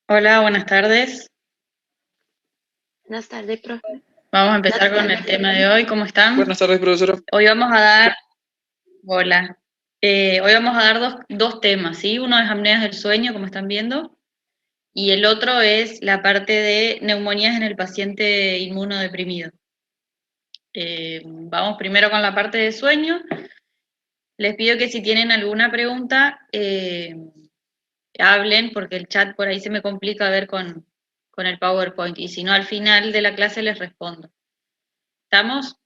Hola, buenas tardes. Buenas tardes, profe. Vamos a empezar con el tema de hoy. ¿Cómo están? Buenas tardes, profesora. Hoy vamos a dar, hola. Hoy vamos a dar dos temas, ¿sí? Uno es apneas del sueño, como están viendo, y el otro es la parte de neumonías en el paciente inmunodeprimido. Vamos primero con la parte de sueño. Les pido que si tienen alguna pregunta, hablen, porque el chat por ahí se me complica ver con el PowerPoint, y si no, al final de la clase les respondo. ¿Estamos?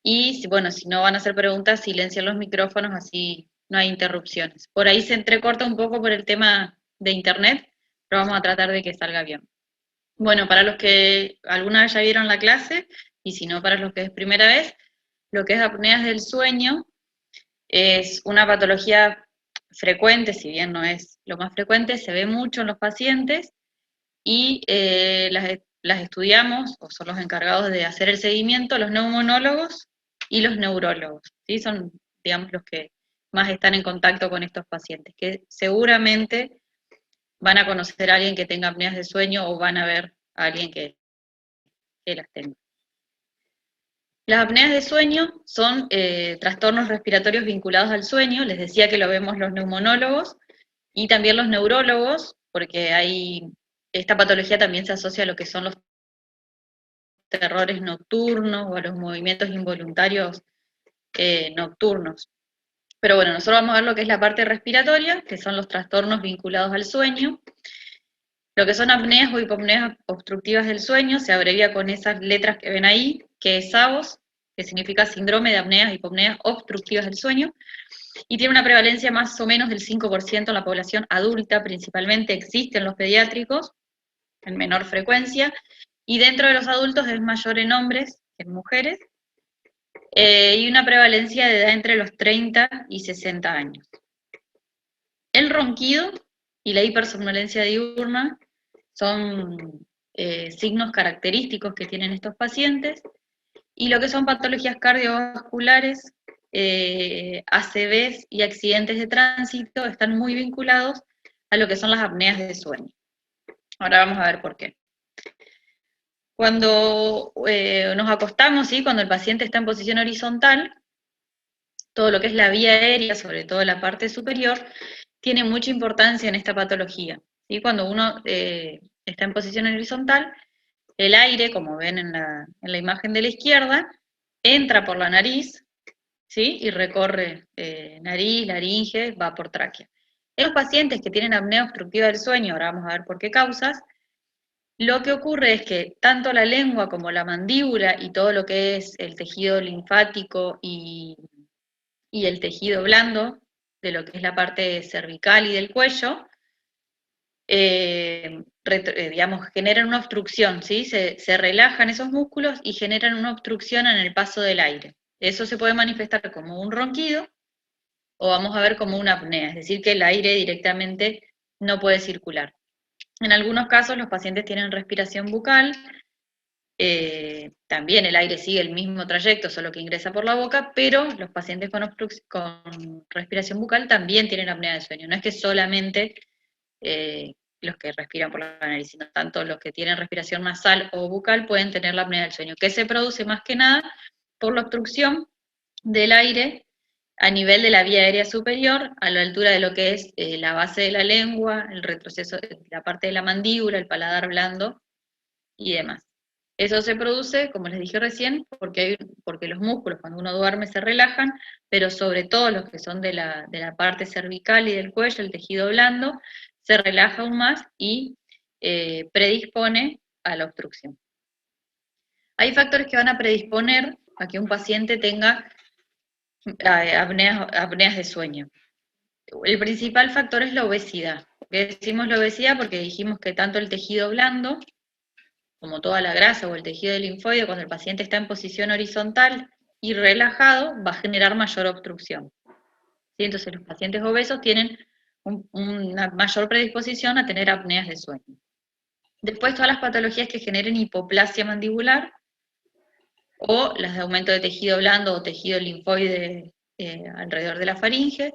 Y bueno, si no van a hacer preguntas, silencian los micrófonos, así no hay interrupciones. Por ahí se entrecorta un poco por el tema de internet, pero vamos a tratar de que salga bien. Bueno, para los que alguna vez ya vieron la clase, y si no, para los que es primera vez, lo que es apneas del sueño es una patología frecuente, si bien no es lo más frecuente, se ve mucho en los pacientes y las estudiamos, o son los encargados de hacer el seguimiento, los neumonólogos y los neurólogos, ¿sí? Son, digamos, los que más están en contacto con estos pacientes, que seguramente van a conocer a alguien que tenga apneas de sueño o van a ver a alguien que las tenga. Las apneas de sueño son trastornos respiratorios vinculados al sueño, les decía que lo vemos los neumonólogos y también los neurólogos, porque esta patología también se asocia a lo que son los terrores nocturnos o a los movimientos involuntarios nocturnos. Pero bueno, nosotros vamos a ver lo que es la parte respiratoria, que son los trastornos vinculados al sueño. Lo que son apneas o hipopneas obstructivas del sueño se abrevia con esas letras que ven ahí, que es SAOS, que significa síndrome de apneas, hipopneas obstructivas del sueño, y tiene una prevalencia más o menos del 5% en la población adulta, principalmente existe en los pediátricos, en menor frecuencia, y dentro de los adultos es mayor en hombres que en mujeres, y una prevalencia de edad entre los 30 y 60 años. El ronquido y la hipersomnolencia diurna son signos característicos que tienen estos pacientes, y lo que son patologías cardiovasculares, ACVs y accidentes de tránsito están muy vinculados a lo que son las apneas de sueño. Ahora vamos a ver por qué. Cuando nos acostamos, ¿sí? Cuando el paciente está en posición horizontal, todo lo que es la vía aérea, sobre todo la parte superior, tiene mucha importancia en esta patología, ¿sí? Cuando uno está en posición horizontal, el aire, como ven en la imagen de la izquierda, entra por la nariz, ¿sí? Y recorre nariz, laringe, va por tráquea. En los pacientes que tienen apnea obstructiva del sueño, ahora vamos a ver por qué causas, lo que ocurre es que tanto la lengua como la mandíbula y todo lo que es el tejido linfático y el tejido blando, de lo que es la parte cervical y del cuello, digamos, generan una obstrucción, ¿sí? Se relajan esos músculos y generan una obstrucción en el paso del aire. Eso se puede manifestar como un ronquido o vamos a ver como una apnea, es decir, que el aire directamente no puede circular. En algunos casos los pacientes tienen respiración bucal, también el aire sigue el mismo trayecto, solo que ingresa por la boca, pero los pacientes con respiración bucal también tienen apnea de sueño. No es que solamente los que respiran por la nariz, sino tanto los que tienen respiración nasal o bucal pueden tener la apnea del sueño, que se produce más que nada por la obstrucción del aire a nivel de la vía aérea superior, a la altura de lo que es la base de la lengua, el retroceso, la parte de la mandíbula, el paladar blando y demás. Eso se produce, como les dije recién, porque los músculos cuando uno duerme se relajan, pero sobre todo los que son de la parte cervical y del cuello, el tejido blando, se relaja aún más y predispone a la obstrucción. Hay factores que van a predisponer a que un paciente tenga apneas de sueño. El principal factor es la obesidad. Decimos la obesidad porque dijimos que tanto el tejido blando como toda la grasa o el tejido del linfoide, cuando el paciente está en posición horizontal y relajado, va a generar mayor obstrucción. ¿Sí? Entonces los pacientes obesos tienen una mayor predisposición a tener apneas de sueño. Después todas las patologías que generen hipoplasia mandibular o las de aumento de tejido blando o tejido linfoide alrededor de la faringe,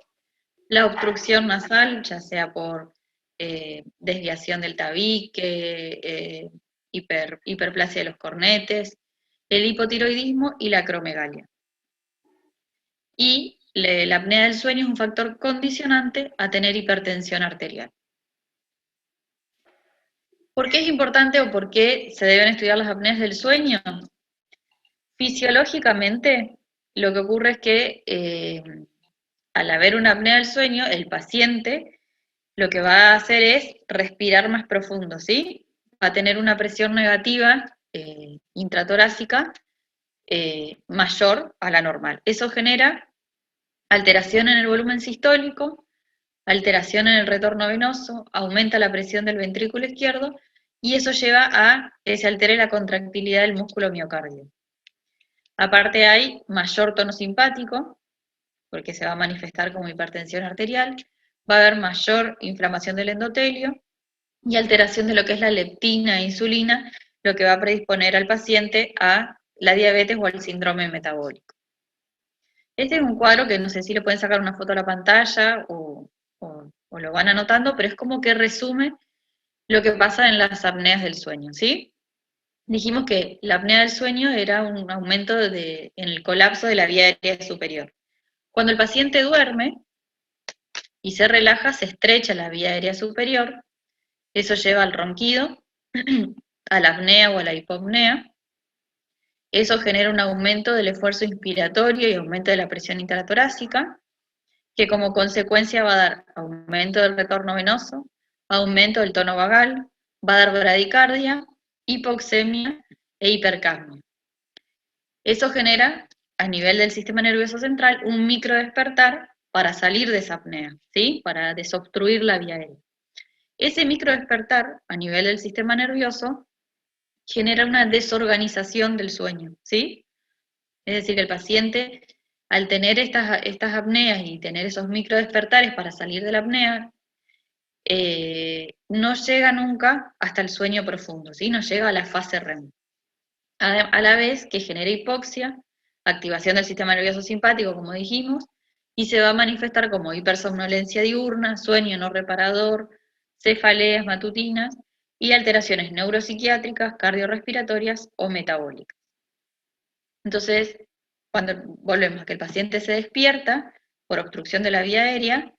la obstrucción nasal, ya sea por desviación del tabique, hiperplasia de los cornetes, el hipotiroidismo y la acromegalia. Y la apnea del sueño es un factor condicionante a tener hipertensión arterial. ¿Por qué es importante o por qué se deben estudiar las apneas del sueño? Fisiológicamente, lo que ocurre es que al haber una apnea del sueño, el paciente lo que va a hacer es respirar más profundo, ¿sí? Va a tener una presión negativa intratorácica mayor a la normal. Eso genera alteración en el volumen sistólico, alteración en el retorno venoso, aumenta la presión del ventrículo izquierdo y eso lleva a que se altere la contractilidad del músculo miocardio. Aparte hay mayor tono simpático, porque se va a manifestar como hipertensión arterial, va a haber mayor inflamación del endotelio y alteración de lo que es la leptina e insulina, lo que va a predisponer al paciente a la diabetes o al síndrome metabólico. Este es un cuadro que no sé si le pueden sacar una foto a la pantalla o lo van anotando, pero es como que resume lo que pasa en las apneas del sueño, ¿sí? Dijimos que la apnea del sueño era un aumento en el colapso de la vía aérea superior. Cuando el paciente duerme y se relaja, se estrecha la vía aérea superior, eso lleva al ronquido, a la apnea o a la hipopnea. Eso genera un aumento del esfuerzo inspiratorio y aumento de la presión intratorácica, que como consecuencia va a dar aumento del retorno venoso, aumento del tono vagal, va a dar bradicardia, hipoxemia e hipercapnia. Eso genera, a nivel del sistema nervioso central, un microdespertar para salir de esa apnea, ¿sí? Para desobstruir la vía aérea. Ese microdespertar, a nivel del sistema nervioso, genera una desorganización del sueño, ¿sí? Es decir, que el paciente, al tener estas apneas y tener esos microdespertares para salir de la apnea, no llega nunca hasta el sueño profundo, ¿sí? No llega a la fase REM. A la vez que genera hipoxia, activación del sistema nervioso simpático, como dijimos, y se va a manifestar como hipersomnolencia diurna, sueño no reparador, cefaleas matutinas y alteraciones neuropsiquiátricas, cardiorrespiratorias o metabólicas. Entonces, cuando volvemos a que el paciente se despierta por obstrucción de la vía aérea,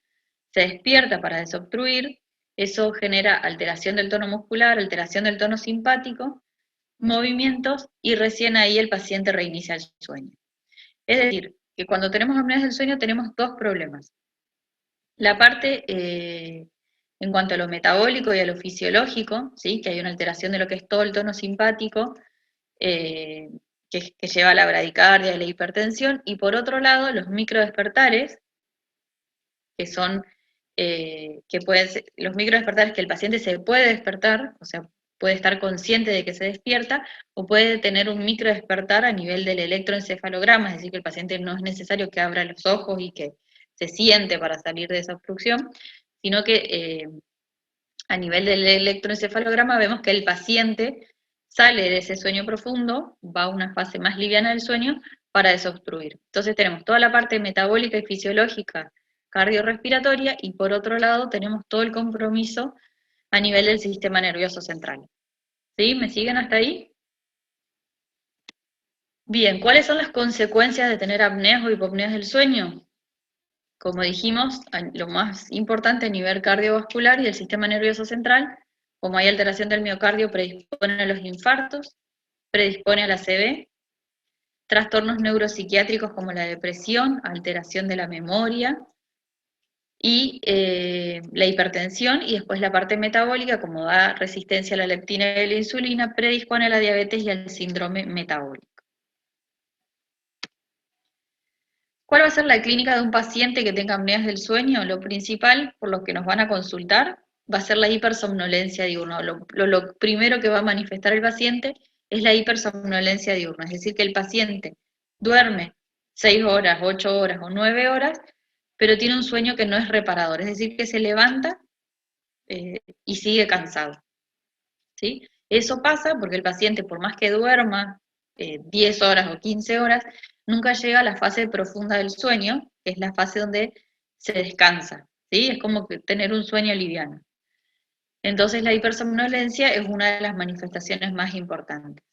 se despierta para desobstruir, eso genera alteración del tono muscular, alteración del tono simpático, movimientos y recién ahí el paciente reinicia el sueño. Es decir, que cuando tenemos apneas del sueño tenemos dos problemas. La parte en cuanto a lo metabólico y a lo fisiológico, ¿sí? Que hay una alteración de lo que es todo el tono simpático, que lleva a la bradicardia y la hipertensión, y por otro lado los microdespertares, que son, que pueden ser, los microdespertares que el paciente se puede despertar, o sea, puede estar consciente de que se despierta, o puede tener un microdespertar a nivel del electroencefalograma, es decir, que el paciente no es necesario que abra los ojos y que se siente para salir de esa obstrucción, sino que a nivel del electroencefalograma vemos que el paciente sale de ese sueño profundo, va a una fase más liviana del sueño para desobstruir. Entonces tenemos toda la parte metabólica y fisiológica cardiorrespiratoria y por otro lado tenemos todo el compromiso a nivel del sistema nervioso central. ¿Sí? ¿Me siguen hasta ahí? Bien, ¿cuáles son las consecuencias de tener apneas o hipopneas del sueño? Como dijimos, lo más importante a nivel cardiovascular y del sistema nervioso central, como hay alteración del miocardio, predispone a los infartos, predispone a la ACV, trastornos neuropsiquiátricos como la depresión, alteración de la memoria, y la hipertensión, y después la parte metabólica, como da resistencia a la leptina y la insulina, predispone a la diabetes y al síndrome metabólico. ¿Cuál va a ser la clínica de un paciente que tenga apneas del sueño? Lo principal, por lo que nos van a consultar, va a ser la hipersomnolencia diurna. Lo primero que va a manifestar el paciente es la hipersomnolencia diurna, es decir, que el paciente duerme 6 horas, 8 horas o 9 horas, pero tiene un sueño que no es reparador, es decir, que se levanta y sigue cansado. ¿Sí? Eso pasa porque el paciente, por más que duerma 10 horas o 15 horas, nunca llega a la fase profunda del sueño, que es la fase donde se descansa, ¿sí? Es como que tener un sueño liviano. Entonces la hipersomnolencia es una de las manifestaciones más importantes.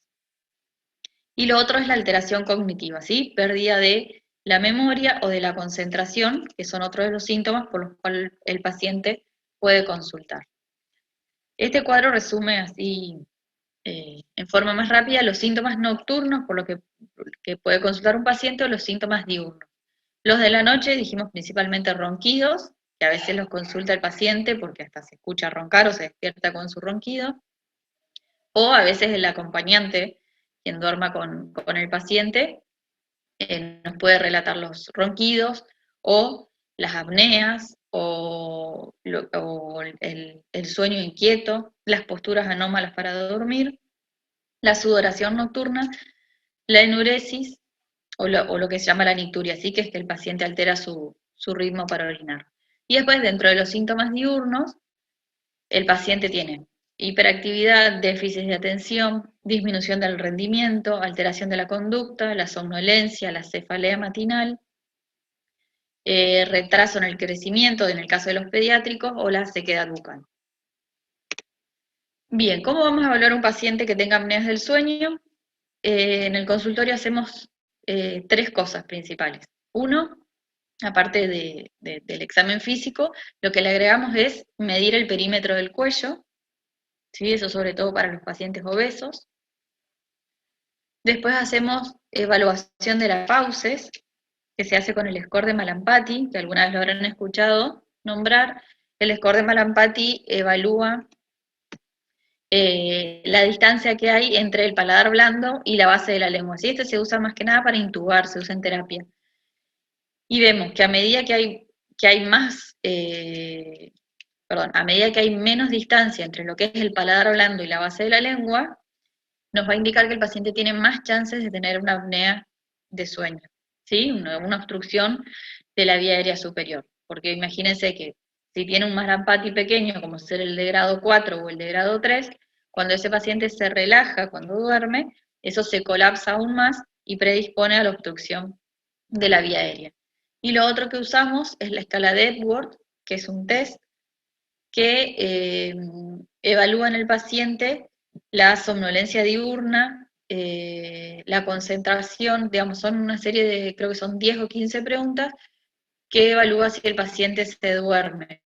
Y lo otro es la alteración cognitiva, ¿sí? Pérdida de la memoria o de la concentración, que son otros de los síntomas por los cuales el paciente puede consultar. Este cuadro resume así, en forma más rápida, los síntomas nocturnos por lo que puede consultar un paciente o los síntomas diurnos. Los de la noche dijimos principalmente ronquidos, que a veces los consulta el paciente porque hasta se escucha roncar o se despierta con su ronquido, o a veces el acompañante, quien duerma con el paciente, nos puede relatar los ronquidos o las apneas o el sueño inquieto, las posturas anómalas para dormir, la sudoración nocturna, la enuresis o lo que se llama la nicturia, ¿sí? Que es que el paciente altera su ritmo para orinar. Y después, dentro de los síntomas diurnos, el paciente tiene hiperactividad, déficit de atención, disminución del rendimiento, alteración de la conducta, la somnolencia, la cefalea matinal, retraso en el crecimiento, en el caso de los pediátricos, o la sequedad bucal. Bien, ¿cómo vamos a evaluar a un paciente que tenga apneas del sueño? En el consultorio hacemos tres cosas principales. Uno, aparte del examen físico, lo que le agregamos es medir el perímetro del cuello, ¿sí? Eso sobre todo para los pacientes obesos. Después hacemos evaluación de las fauces, que se hace con el score de Malampati, que alguna vez lo habrán escuchado nombrar. El score de Malampati evalúa la distancia que hay entre el paladar blando y la base de la lengua. ¿Sí? Este se usa más que nada para intubar, se usa en terapia. Y vemos que a medida que hay más, a medida que hay menos distancia entre lo que es el paladar blando y la base de la lengua, nos va a indicar que el paciente tiene más chances de tener una apnea de sueño, ¿sí? Una obstrucción de la vía aérea superior. Porque imagínense que si tiene un Malampati pequeño, como ser el de grado 4 o el de grado 3, cuando ese paciente se relaja cuando duerme, eso se colapsa aún más y predispone a la obstrucción de la vía aérea. Y lo otro que usamos es la escala de Epworth, que es un test que evalúa en el paciente la somnolencia diurna, la concentración, digamos, son una serie de, creo que son 10 o 15 preguntas, que evalúa si el paciente se duerme.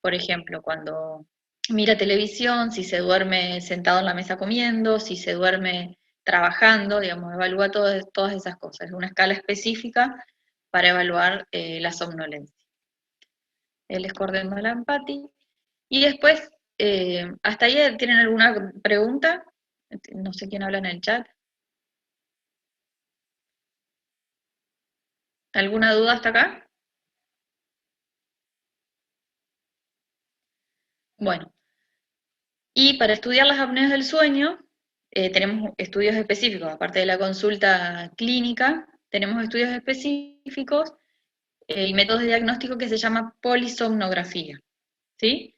Por ejemplo, cuando mira televisión, si se duerme sentado en la mesa comiendo, si se duerme trabajando, digamos, evalúa todas esas cosas. Es una escala específica para evaluar la somnolencia. El score de Malampati. Y después, ¿hasta ahí tienen alguna pregunta? No sé quién habla en el chat. ¿Alguna duda hasta acá? Bueno, y para estudiar las apneas del sueño, tenemos estudios específicos, aparte de la consulta clínica, tenemos estudios específicos y métodos de diagnóstico que se llama polisomnografía, ¿sí?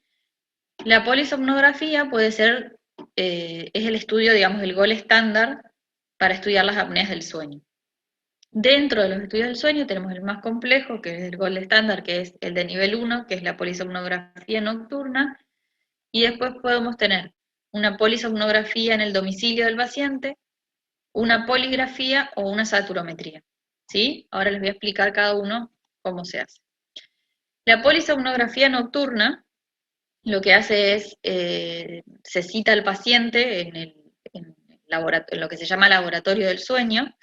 La polisomnografía puede ser, es el estudio, digamos, el gol estándar para estudiar las apneas del sueño. Dentro de los estudios del sueño tenemos el más complejo, que es el gold estándar, que es el de nivel 1, que es la polisomnografía nocturna, y después podemos tener una polisomnografía en el domicilio del paciente, una poligrafía o una saturometría, ¿sí? Ahora les voy a explicar cada uno cómo se hace. La polisomnografía nocturna lo que hace es, se cita al paciente en lo que se llama laboratorio del sueño,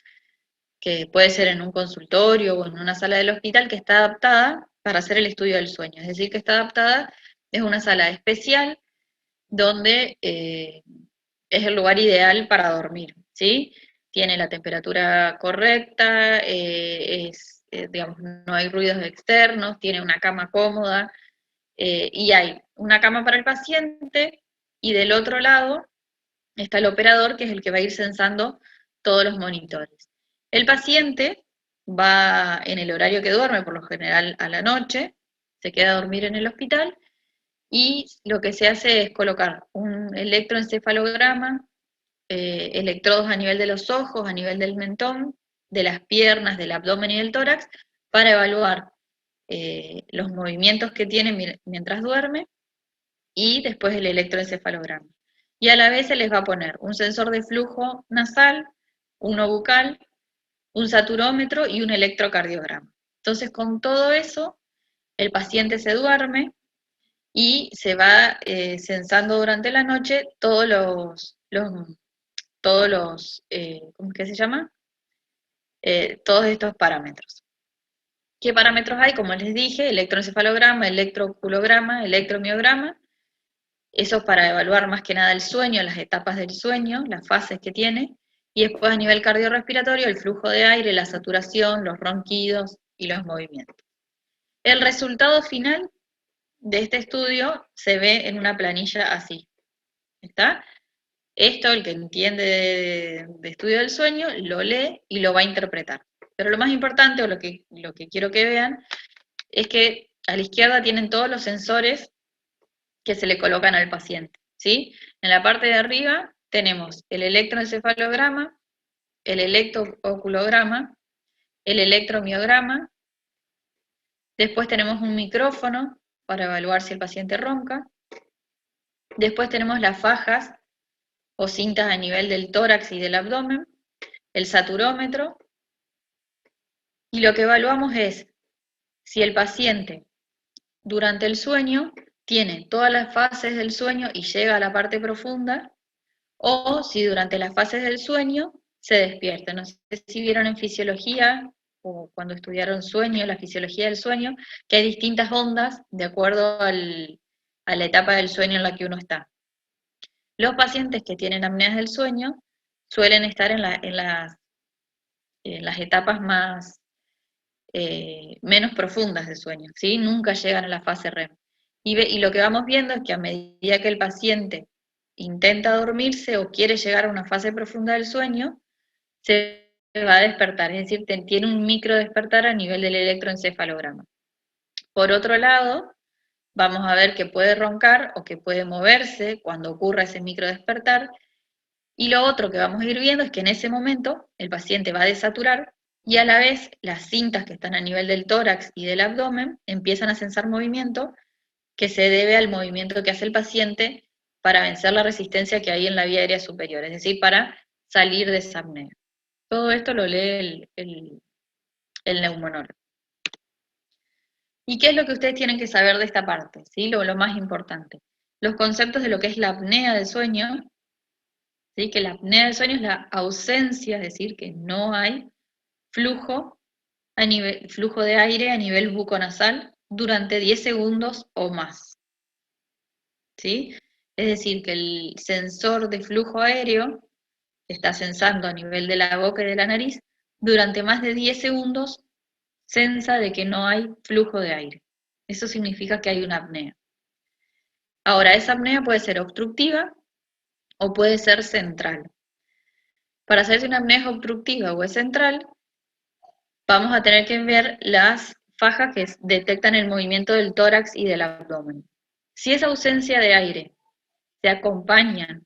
que puede ser en un consultorio o en una sala del hospital, que está adaptada para hacer el estudio del sueño. Es decir, que está adaptada, es una sala especial donde es el lugar ideal para dormir, ¿sí? Tiene la temperatura correcta, digamos, no hay ruidos externos, tiene una cama cómoda, y hay una cama para el paciente, y del otro lado está el operador, que es el que va a ir censando todos los monitores. El paciente va en el horario que duerme, por lo general a la noche, se queda a dormir en el hospital, y lo que se hace es colocar un electroencefalograma, electrodos a nivel de los ojos, a nivel del mentón, de las piernas, del abdomen y del tórax, para evaluar los movimientos que tiene mientras duerme, y después el electroencefalograma. Y a la vez se les va a poner un sensor de flujo nasal, uno bucal, un saturómetro y un electrocardiograma. Entonces, con todo eso, el paciente se duerme y se va censando durante la noche ¿cómo es que se llama? Todos estos parámetros. ¿Qué parámetros hay? Como les dije, electroencefalograma, electroculograma, electromiograma. Eso para evaluar más que nada el sueño, las etapas del sueño, las fases que tiene. Y después a nivel cardiorrespiratorio, el flujo de aire, la saturación, los ronquidos y los movimientos. El resultado final de este estudio se ve en una planilla así. ¿Está? Esto, el que entiende de estudio del sueño, lo lee y lo va a interpretar. Pero lo más importante, o lo que quiero que vean, es que a la izquierda tienen todos los sensores que se le colocan al paciente, ¿sí? En la parte de arriba tenemos el electroencefalograma, el electrooculograma, el electromiograma, después tenemos un micrófono para evaluar si el paciente ronca, después tenemos las fajas o cintas a nivel del tórax y del abdomen, el saturómetro, y lo que evaluamos es si el paciente durante el sueño tiene todas las fases del sueño y llega a la parte profunda, o si durante las fases del sueño se despierta. No sé si vieron en fisiología o cuando estudiaron sueño, la fisiología del sueño, que hay distintas ondas de acuerdo a la etapa del sueño en la que uno está. Los pacientes que tienen apneas del sueño suelen estar en las etapas menos profundas de sueño, ¿sí? Nunca llegan a la fase REM. Y lo que vamos viendo es que a medida que el paciente intenta dormirse o quiere llegar a una fase profunda del sueño, se va a despertar, es decir, tiene un micro despertar a nivel del electroencefalograma. Por otro lado, vamos a ver que puede roncar o que puede moverse cuando ocurra ese micro despertar. Y lo otro que vamos a ir viendo es que en ese momento el paciente va a desaturar y a la vez las cintas que están a nivel del tórax y del abdomen empiezan a censar movimiento que se debe al movimiento que hace el paciente para vencer la resistencia que hay en la vía aérea superior, es decir, para salir de esa apnea. Todo esto lo lee el neumonólogo. ¿Y qué es lo que ustedes tienen que saber de esta parte? ¿Sí? Lo más importante. Los conceptos de lo que es la apnea del sueño, ¿sí? Que la apnea del sueño es la ausencia, es decir, que no hay flujo de aire a nivel buconasal durante 10 segundos o más. ¿Sí? Es decir, que el sensor de flujo aéreo está sensando a nivel de la boca y de la nariz, durante más de 10 segundos sensa de que no hay flujo de aire. Eso significa que hay una apnea. Ahora, esa apnea puede ser obstructiva o puede ser central. Para saber si una apnea es obstructiva o es central, vamos a tener que ver las fajas que detectan el movimiento del tórax y del abdomen. Si esa ausencia de aire se acompaña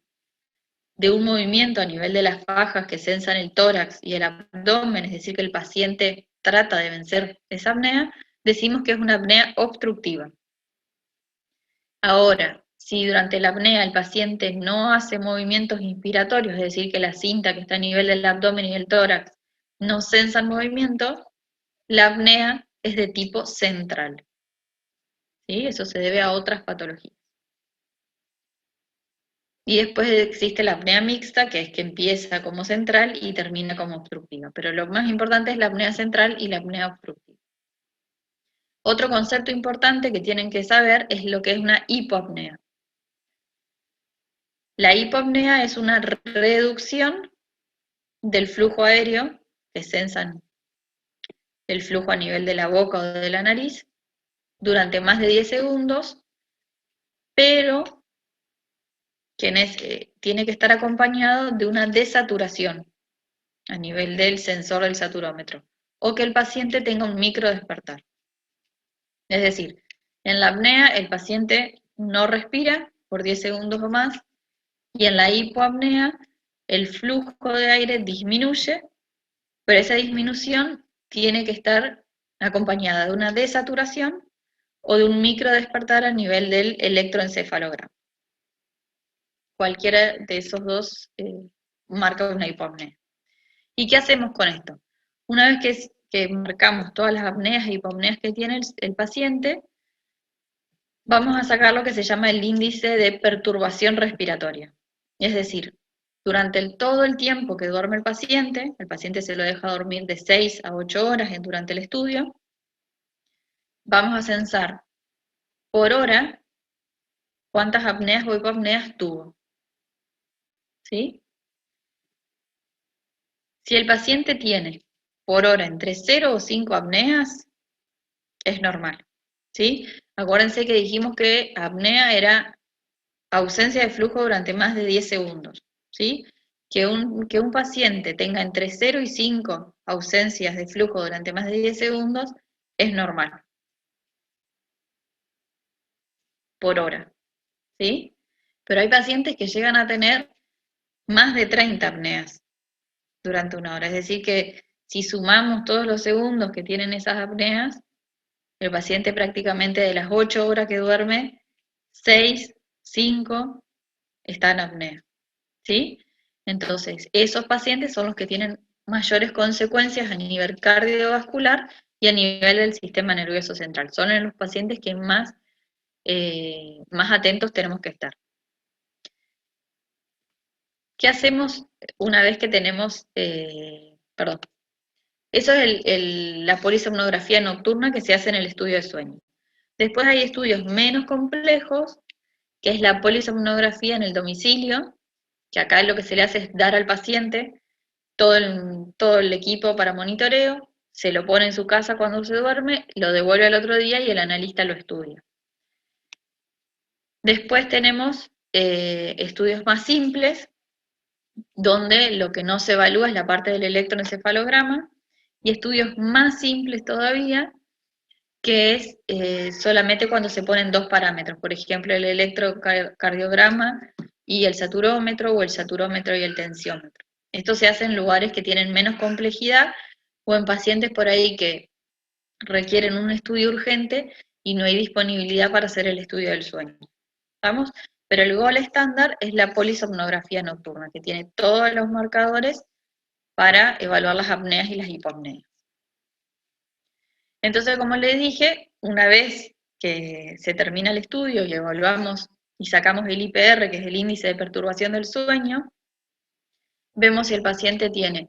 de un movimiento a nivel de las fajas que sensan el tórax y el abdomen, es decir, que el paciente trata de vencer esa apnea, decimos que es una apnea obstructiva. Ahora, si durante la apnea el paciente no hace movimientos inspiratorios, es decir, que la cinta que está a nivel del abdomen y el tórax no sensan movimiento, la apnea es de tipo central. ¿Sí? Eso se debe a otras patologías. Y después existe la apnea mixta, que es que empieza como central y termina como obstructiva. Pero lo más importante es la apnea central y la apnea obstructiva. Otro concepto importante que tienen que saber es lo que es una hipoapnea. La hipoapnea es una reducción del flujo aéreo, que sensan el flujo a nivel de la boca o de la nariz, durante más de 10 segundos, pero que tiene que estar acompañado de una desaturación a nivel del sensor del saturómetro, o que el paciente tenga un micro despertar. Es decir, en la apnea el paciente no respira por 10 segundos o más, y en la hipoapnea el flujo de aire disminuye, pero esa disminución tiene que estar acompañada de una desaturación o de un microdespertar a nivel del electroencefalograma. Cualquiera de esos dos marca una hipopnea. ¿Y qué hacemos con esto? Una vez que marcamos todas las apneas e hipopneas que tiene el paciente, vamos a sacar lo que se llama el índice de perturbación respiratoria. Es decir, durante todo el tiempo que duerme el paciente se lo deja dormir de 6 a 8 horas durante el estudio, vamos a censar por hora cuántas apneas o hipopneas tuvo. ¿Sí? Si el paciente tiene por hora entre 0 o 5 apneas, es normal. ¿Sí? Acuérdense que dijimos que apnea era ausencia de flujo durante más de 10 segundos. ¿Sí? Que un paciente tenga entre 0 y 5 ausencias de flujo durante más de 10 segundos es normal. Por hora. ¿Sí? Pero hay pacientes que llegan a tener más de 30 apneas durante una hora. Es decir, que si sumamos todos los segundos que tienen esas apneas, el paciente prácticamente de las 8 horas que duerme, 6, 5 está en apnea. ¿Sí? Entonces, esos pacientes son los que tienen mayores consecuencias a nivel cardiovascular y a nivel del sistema nervioso central. Son los pacientes que más atentos tenemos que estar. ¿Qué hacemos una vez que tenemos, perdón? Eso es la polisomnografía nocturna que se hace en el estudio de sueño. Después hay estudios menos complejos, que es la polisomnografía en el domicilio, que acá lo que se le hace es dar al paciente todo el equipo para monitoreo, se lo pone en su casa cuando se duerme, lo devuelve al otro día y el analista lo estudia. Después tenemos estudios más simples, donde lo que no se evalúa es la parte del electroencefalograma, y estudios más simples todavía, que es solamente cuando se ponen dos parámetros, por ejemplo, el electrocardiograma y el saturómetro, o el saturómetro y el tensiómetro. Esto se hace en lugares que tienen menos complejidad, o en pacientes por ahí que requieren un estudio urgente y no hay disponibilidad para hacer el estudio del sueño. ¿Vamos? Pero el gol estándar es la polisomnografía nocturna, que tiene todos los marcadores para evaluar las apneas y las hipopneas. Entonces, como les dije, una vez que se termina el estudio y evaluamos y sacamos el IPR, que es el índice de perturbación del sueño, vemos si el paciente tiene,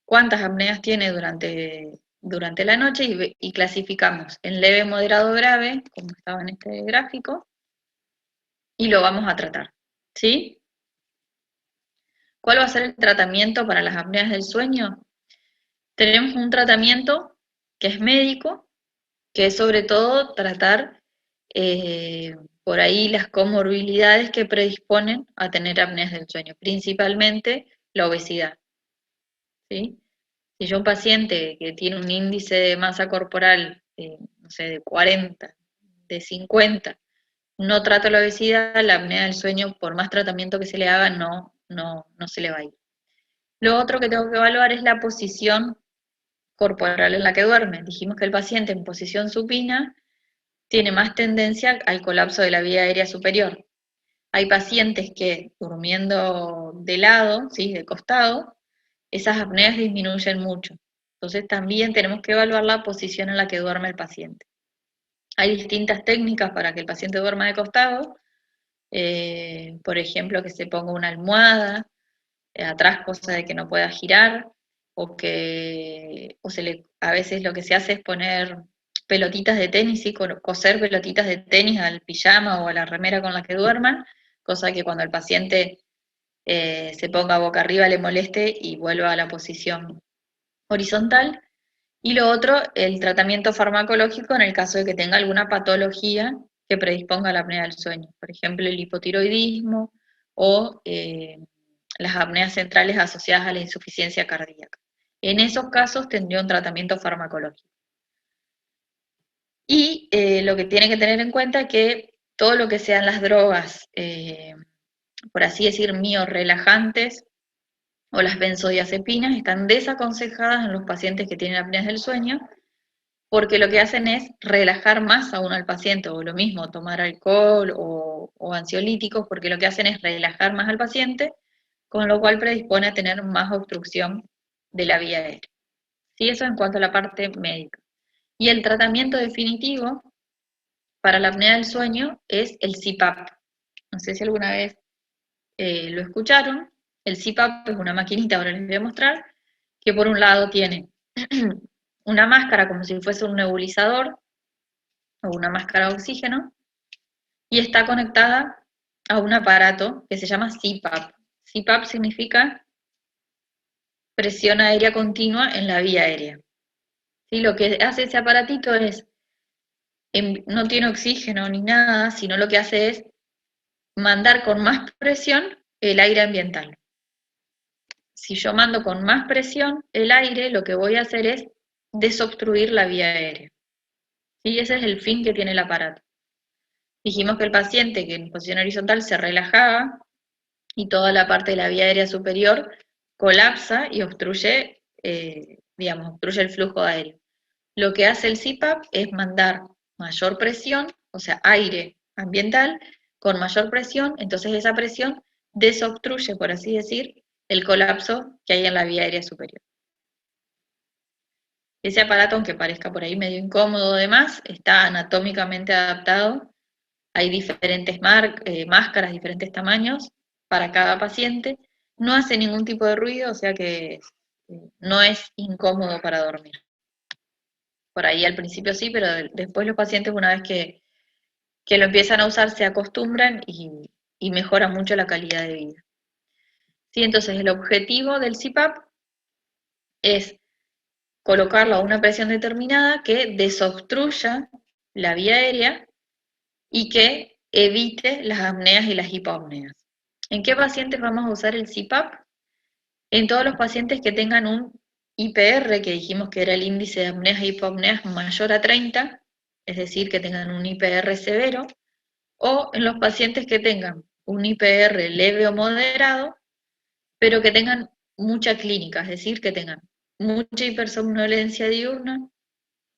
cuántas apneas tiene durante la noche y clasificamos en leve, moderado, grave, como estaba en este gráfico, y lo vamos a tratar. ¿Sí? ¿Cuál va a ser el tratamiento para las apneas del sueño? Tenemos un tratamiento que es médico, que es sobre todo tratar por ahí las comorbilidades que predisponen a tener apneas del sueño, principalmente la obesidad. ¿Sí? Si yo un paciente que tiene un índice de masa corporal, no sé, de 40, de 50, no trato la obesidad, la apnea del sueño, por más tratamiento que se le haga, no se le va a ir. Lo otro que tengo que evaluar es la posición corporal en la que duerme. Dijimos que el paciente en posición supina tiene más tendencia al colapso de la vía aérea superior. Hay pacientes que durmiendo de lado, ¿sí?, de costado, esas apneas disminuyen mucho. Entonces también tenemos que evaluar la posición en la que duerme el paciente. Hay distintas técnicas para que el paciente duerma de costado, por ejemplo, que se ponga una almohada atrás, cosa de que no pueda girar, a veces lo que se hace es poner pelotitas de tenis, ¿sí?, coser pelotitas de tenis al pijama o a la remera con la que duerman, cosa que cuando el paciente se ponga boca arriba le moleste y vuelva a la posición horizontal. Y lo otro, el tratamiento farmacológico en el caso de que tenga alguna patología que predisponga a la apnea del sueño, por ejemplo el hipotiroidismo o las apneas centrales asociadas a la insuficiencia cardíaca. En esos casos tendría un tratamiento farmacológico. Y lo que tiene que tener en cuenta es que todo lo que sean las drogas, por así decir, miorrelajantes, o las benzodiazepinas, están desaconsejadas en los pacientes que tienen apneas del sueño, porque lo que hacen es relajar más aún al paciente, o lo mismo, tomar alcohol o ansiolíticos, porque lo que hacen es relajar más al paciente, con lo cual predispone a tener más obstrucción de la vía aérea. Sí, eso en cuanto a la parte médica. Y el tratamiento definitivo para la apnea del sueño es el CPAP. No sé si alguna vez lo escucharon. El CPAP es una maquinita, ahora les voy a mostrar, que por un lado tiene una máscara como si fuese un nebulizador o una máscara de oxígeno y está conectada a un aparato que se llama CPAP. CPAP significa presión aérea continua en la vía aérea. ¿Sí? Lo que hace ese aparatito es, no tiene oxígeno ni nada, sino lo que hace es mandar con más presión el aire ambiental. Si yo mando con más presión el aire, lo que voy a hacer es desobstruir la vía aérea. Y ese es el fin que tiene el aparato. Dijimos que el paciente que en posición horizontal se relajaba y toda la parte de la vía aérea superior colapsa y obstruye, obstruye el flujo aéreo. Lo que hace el CPAP es mandar mayor presión, o sea, aire ambiental con mayor presión, entonces esa presión desobstruye, por así decir, el colapso que hay en la vía aérea superior. Ese aparato, aunque parezca por ahí medio incómodo además, está anatómicamente adaptado. Hay diferentes máscaras, diferentes tamaños para cada paciente. No hace ningún tipo de ruido, o sea que no es incómodo para dormir. Por ahí al principio sí, pero después los pacientes una vez que lo empiezan a usar se acostumbran y mejora mucho la calidad de vida. Sí, entonces el objetivo del CPAP es colocarlo a una presión determinada que desobstruya la vía aérea y que evite las apneas y las hipoapneas. ¿En qué pacientes vamos a usar el CPAP? En todos los pacientes que tengan un IPR, que dijimos que era el índice de apneas e hipoapneas mayor a 30, es decir, que tengan un IPR severo, o en los pacientes que tengan un IPR leve o moderado, pero que tengan mucha clínica, es decir, que tengan mucha hipersomnolencia diurna,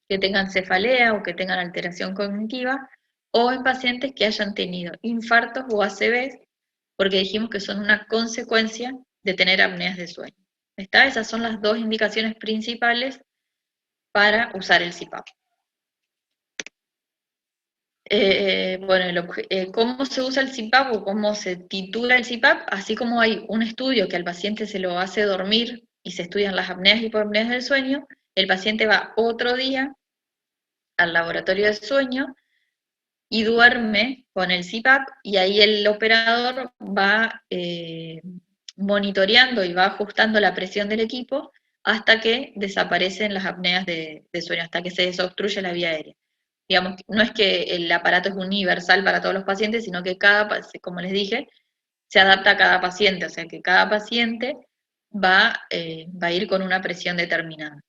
que tengan cefalea o que tengan alteración cognitiva, o en pacientes que hayan tenido infartos o ACVs, porque dijimos que son una consecuencia de tener apneas de sueño. ¿Está? Esas son las dos indicaciones principales para usar el CPAP. ¿Cómo se usa el CPAP o cómo se titula el CPAP? Así como hay un estudio que al paciente se lo hace dormir y se estudian las apneas y hipoapneas del sueño, el paciente va otro día al laboratorio de sueño y duerme con el CPAP y ahí el operador va monitoreando y va ajustando la presión del equipo hasta que desaparecen las apneas de sueño, hasta que se desobstruye la vía aérea. Digamos, no es que el aparato es universal para todos los pacientes, sino que como les dije, se adapta a cada paciente, o sea que cada paciente va a ir con una presión determinada.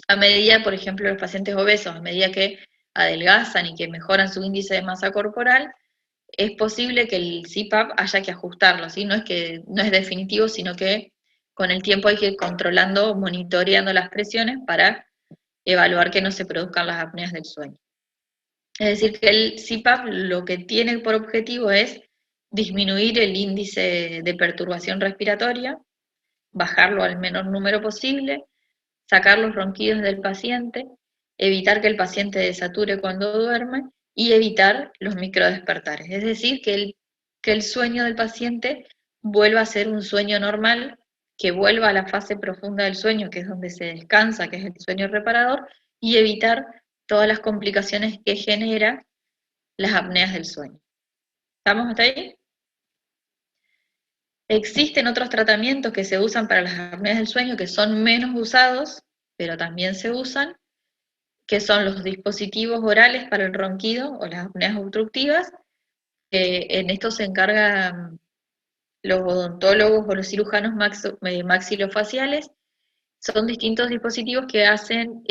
A medida, por ejemplo, los pacientes obesos, a medida que adelgazan y que mejoran su índice de masa corporal, es posible que el CPAP haya que ajustarlo, ¿sí? No es definitivo, sino que con el tiempo hay que ir controlando, monitoreando las presiones para evaluar que no se produzcan las apneas del sueño. Es decir, que el CPAP lo que tiene por objetivo es disminuir el índice de perturbación respiratoria, bajarlo al menor número posible, sacar los ronquidos del paciente, evitar que el paciente desature cuando duerme y evitar los microdespertares. Es decir, que el sueño del paciente vuelva a ser un sueño normal, que vuelva a la fase profunda del sueño, que es donde se descansa, que es el sueño reparador, y evitar todas las complicaciones que genera las apneas del sueño. ¿Estamos hasta ahí? Existen otros tratamientos que se usan para las apneas del sueño que son menos usados, pero también se usan, que son los dispositivos orales para el ronquido o las apneas obstructivas. En esto se encargan los odontólogos o los cirujanos maxilofaciales. Son distintos dispositivos que hacen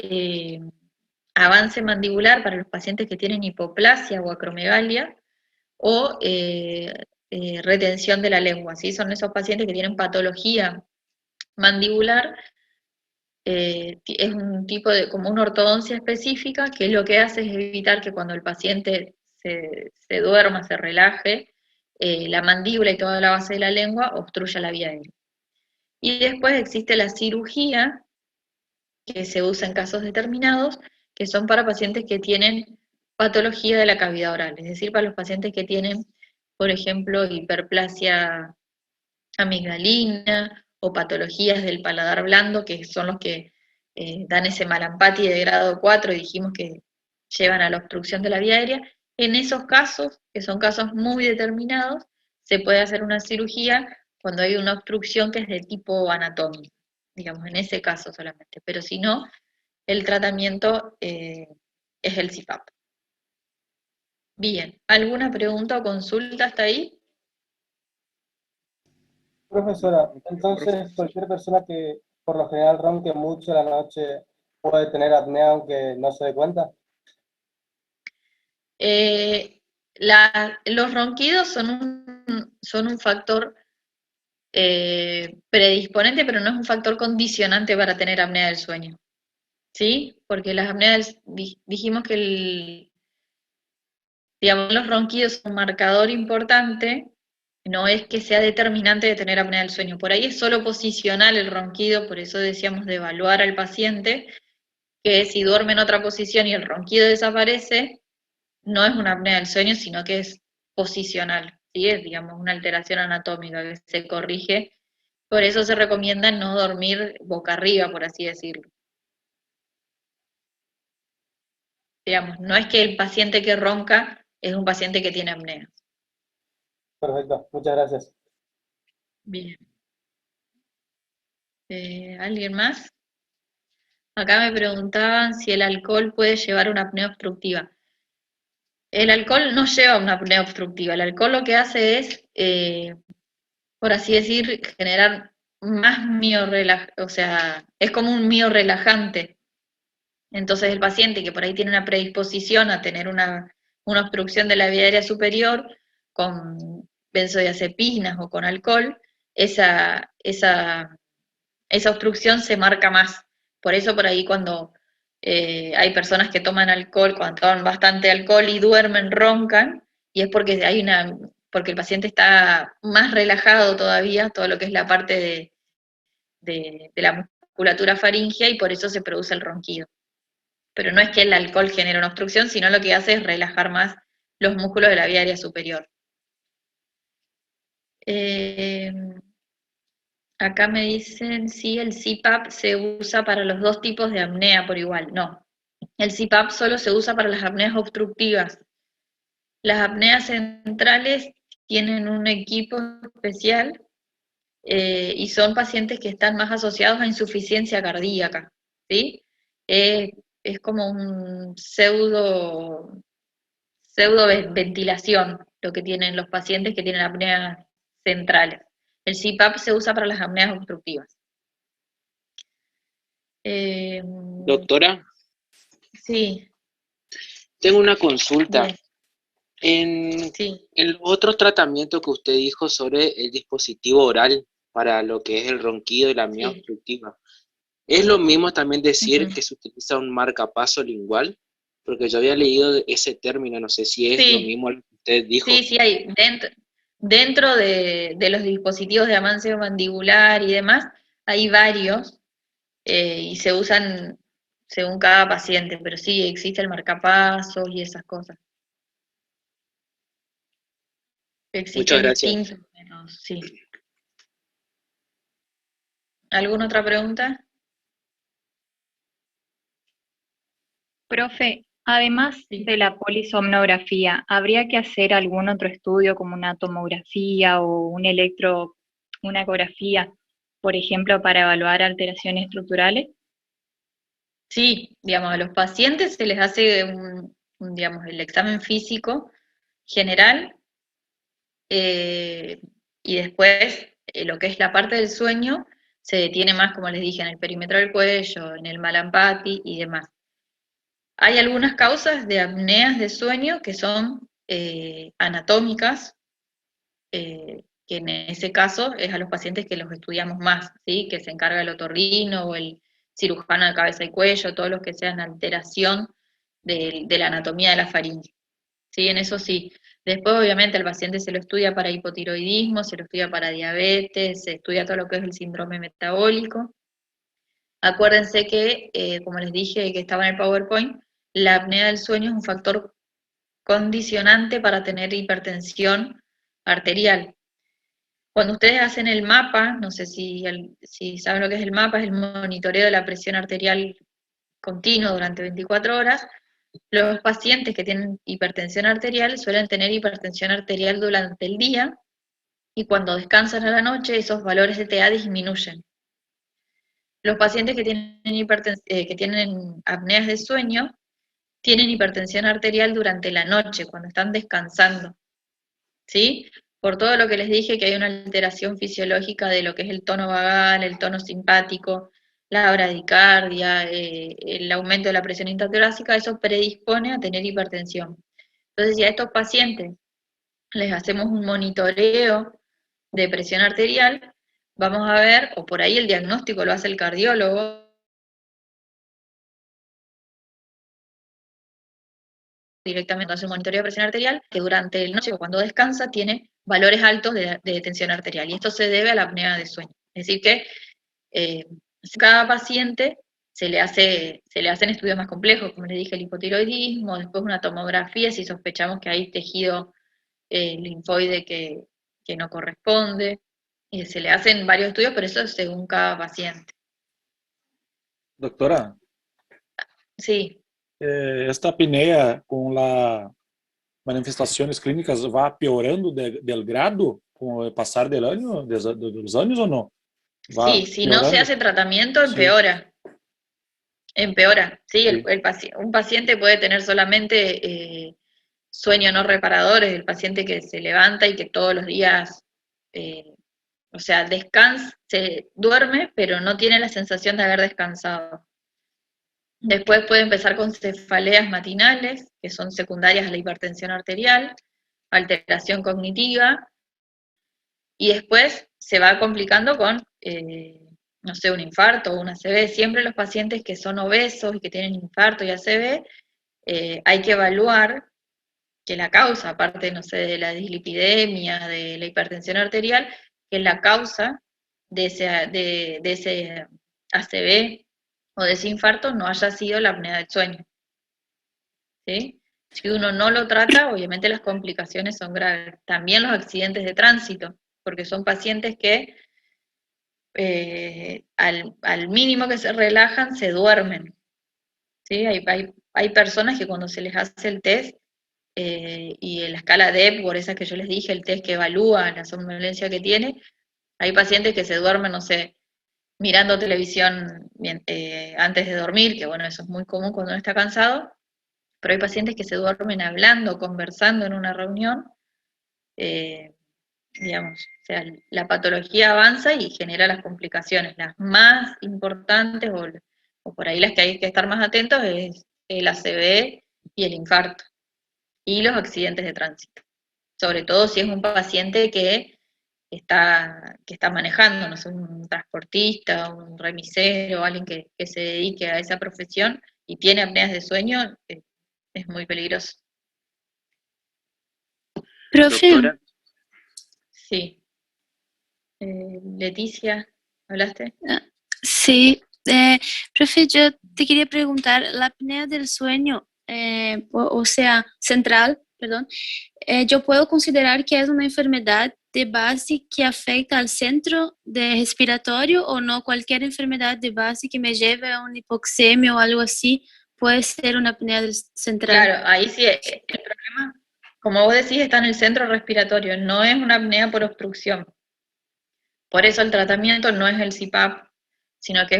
avance mandibular para los pacientes que tienen hipoplasia o acromegalia o retención de la lengua. ¿Sí? Son esos pacientes que tienen patología mandibular es un tipo de, como una ortodoncia específica, que lo que hace es evitar que cuando el paciente se duerma, se relaje, la mandíbula y toda la base de la lengua obstruya la vía aérea. Y después existe la cirugía, que se usa en casos determinados, que son para pacientes que tienen patología de la cavidad oral, es decir, para los pacientes que tienen, por ejemplo, hiperplasia amigdalina o patologías del paladar blando, que son los que dan ese malampati de grado 4 y dijimos que llevan a la obstrucción de la vía aérea. En esos casos, que son casos muy determinados, se puede hacer una cirugía cuando hay una obstrucción que es de tipo anatómico, digamos, en ese caso solamente. Pero si no, el tratamiento es el CPAP. Bien, ¿alguna pregunta o consulta hasta ahí? Profesora, entonces cualquier persona que por lo general ronque mucho a la noche puede tener apnea aunque no se dé cuenta. Los ronquidos son un factor predisponente, pero no es un factor condicionante para tener apnea del sueño. ¿Sí? Porque las apneas, dijimos que digamos, los ronquidos son un marcador importante, no es que sea determinante de tener apnea del sueño. Por ahí es solo posicional el ronquido, por eso decíamos de evaluar al paciente, que si duerme en otra posición y el ronquido desaparece, no es una apnea del sueño, sino que es posicional, ¿sí? Es, digamos, una alteración anatómica que se corrige. Por eso se recomienda no dormir boca arriba, por así decirlo. Digamos, no es que el paciente que ronca es un paciente que tiene apnea. Perfecto, muchas gracias. Bien. ¿Alguien más? Acá me preguntaban si el alcohol puede llevar a una apnea obstructiva. El alcohol no lleva a una apnea obstructiva. El alcohol lo que hace es, por así decir, generar más miorrelajante, o sea, es como un miorrelajante. Entonces el paciente que por ahí tiene una predisposición a tener una obstrucción de la vía aérea superior con benzodiazepinas o con alcohol, esa obstrucción se marca más. Por eso por ahí cuando hay personas que toman alcohol, cuando toman bastante alcohol y duermen, roncan, y es porque porque el paciente está más relajado todavía, todo lo que es la parte de la musculatura faríngea, y por eso se produce el ronquido. Pero no es que el alcohol genere una obstrucción, sino lo que hace es relajar más los músculos de la vía aérea superior. Acá me dicen si el CPAP se usa para los dos tipos de apnea por igual. No, el CPAP solo se usa para las apneas obstructivas. Las apneas centrales tienen un equipo especial y son pacientes que están más asociados a insuficiencia cardíaca, ¿sí? Es como un pseudo ventilación lo que tienen los pacientes que tienen apneas centrales. El CPAP se usa para las apneas obstructivas. Doctora, Sí, tengo una consulta. bien, sí. En los otros tratamientos que usted dijo sobre el dispositivo oral para lo que es el ronquido y la apnea Sí. obstructiva, ¿es lo mismo también decir Ujú. que se utiliza un marcapaso lingual? Porque yo había leído ese término, no sé si es lo Sí, mismo lo que usted dijo. sí, hay dentro de los dispositivos de amanceo mandibular y demás, hay varios y se usan según cada paciente, pero sí existe el marcapasos y esas cosas. Muchas Existen gracias. distintos, pero sí. ¿Alguna otra pregunta? Profe, además Sí. de la polisomnografía, ¿habría que hacer algún otro estudio como una tomografía o una ecografía, por ejemplo, para evaluar alteraciones estructurales? Sí, digamos, a los pacientes se les hace digamos, el examen físico general y después lo que es la parte del sueño se detiene más, como les dije, en el perímetro del cuello, en el malampati y demás. Hay algunas causas de apneas de sueño que son anatómicas, que en ese caso es a los pacientes que los estudiamos más, ¿sí? Que se encarga el otorrino o el cirujano de cabeza y cuello, todos los que sean alteración de la anatomía de la faringe. ¿Sí? En eso sí. Después, obviamente, al paciente se lo estudia para hipotiroidismo, se lo estudia para diabetes, se estudia todo lo que es el síndrome metabólico. Acuérdense que, como les dije que estaba en el PowerPoint, la apnea del sueño es un factor condicionante para tener hipertensión arterial. Cuando ustedes hacen el mapa, no sé si saben lo que es el mapa, es el monitoreo de la presión arterial continuo durante 24 horas, los pacientes que tienen hipertensión arterial suelen tener hipertensión arterial durante el día y cuando descansan a la noche esos valores de TA disminuyen. Los pacientes que tienen apneas de sueño tienen hipertensión arterial durante la noche, cuando están descansando, ¿sí? Por todo lo que les dije, que hay una alteración fisiológica de lo que es el tono vagal, el tono simpático, la bradicardia, el aumento de la presión intratorácica, eso predispone a tener hipertensión. Entonces, si a estos pacientes les hacemos un monitoreo de presión arterial, vamos a ver, o por ahí el diagnóstico lo hace el cardiólogo, directamente hace un monitoreo de presión arterial, que durante la noche o cuando descansa tiene valores altos de tensión arterial, y esto se debe a la apnea de sueño. Es decir que cada paciente se le hacen estudios más complejos, como les dije, el hipotiroidismo, después una tomografía si sospechamos que hay tejido linfoide que no corresponde, se le hacen varios estudios, pero eso es según cada paciente. Doctora, Sí. esta apnea con las manifestaciones clínicas va piorando del grado con el pasar de los años o no? Sí, si no se hace tratamiento, empeora. Sí. Empeora, sí, sí. Un paciente puede tener solamente sueño no reparador, es el paciente que se levanta y que todos los días, o sea, se duerme, pero no tiene la sensación de haber descansado. Después puede empezar con cefaleas matinales, que son secundarias a la hipertensión arterial, alteración cognitiva, y después se va complicando con, no sé, un infarto o una ACV. Siempre los pacientes que son obesos y que tienen infarto y ACV, hay que evaluar que la causa, aparte, no sé, de la dislipidemia, de la hipertensión arterial, que la causa de ese ACV o de ese infarto no haya sido la apnea del sueño. ¿Sí? Si uno no lo trata, obviamente las complicaciones son graves. También los accidentes de tránsito, porque son pacientes que al mínimo que se relajan, se duermen. ¿Sí? Hay personas que cuando se les hace el test, y en la escala de Epworth, esa que yo les dije, el test que evalúa la somnolencia que tiene, hay pacientes que se duermen, no sé, mirando televisión antes de dormir, que bueno, eso es muy común cuando uno está cansado, pero hay pacientes que se duermen hablando, conversando en una reunión, digamos, o sea, la patología avanza y genera las complicaciones. Las más importantes, o por ahí las que hay que estar más atentos, es el ACV y el infarto, y los accidentes de tránsito. Sobre todo si es un paciente que está manejando, no sé, un transportista, un remisero, alguien que se dedique a esa profesión y tiene apneas de sueño, es muy peligroso. Profe. Doctora. Sí. Leticia, ¿hablaste? Sí. Profe, yo te quería preguntar, la apnea del sueño, o sea, central, perdón, yo puedo considerar que es una enfermedad de base que afecta al centro de respiratorio o no? Cualquier enfermedad de base que me lleve a una hipoxemia o algo así puede ser una apnea central. Claro, ahí sí el problema, como vos decís, está en el centro respiratorio, no es una apnea por obstrucción. Por eso el tratamiento no es el CPAP, sino que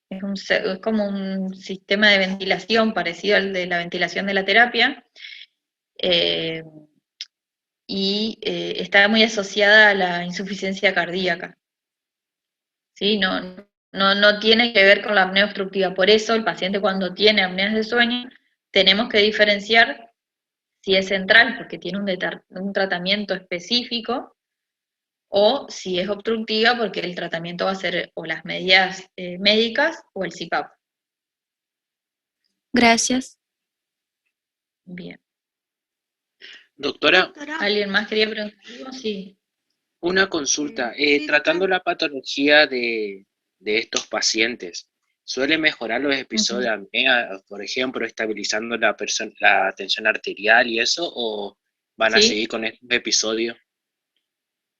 es como un sistema de ventilación parecido al de la ventilación de la terapia, y está muy asociada a la insuficiencia cardíaca. ¿Sí? No tiene que ver con la apnea obstructiva. Por eso el paciente cuando tiene apneas de sueño, tenemos que diferenciar si es central, porque tiene un tratamiento específico, o si es obstructiva, porque el tratamiento va a ser o las medidas médicas o el CPAP. Gracias. Bien. Doctora, Doctora, ¿Alguien más quería preguntar algo? Sí. una consulta. sí, Tratando doctora. la patología de estos pacientes, ¿suele mejorar los episodios de apnea, por ejemplo, estabilizando la tensión arterial y eso, o van a ¿Sí? seguir con estos episodios?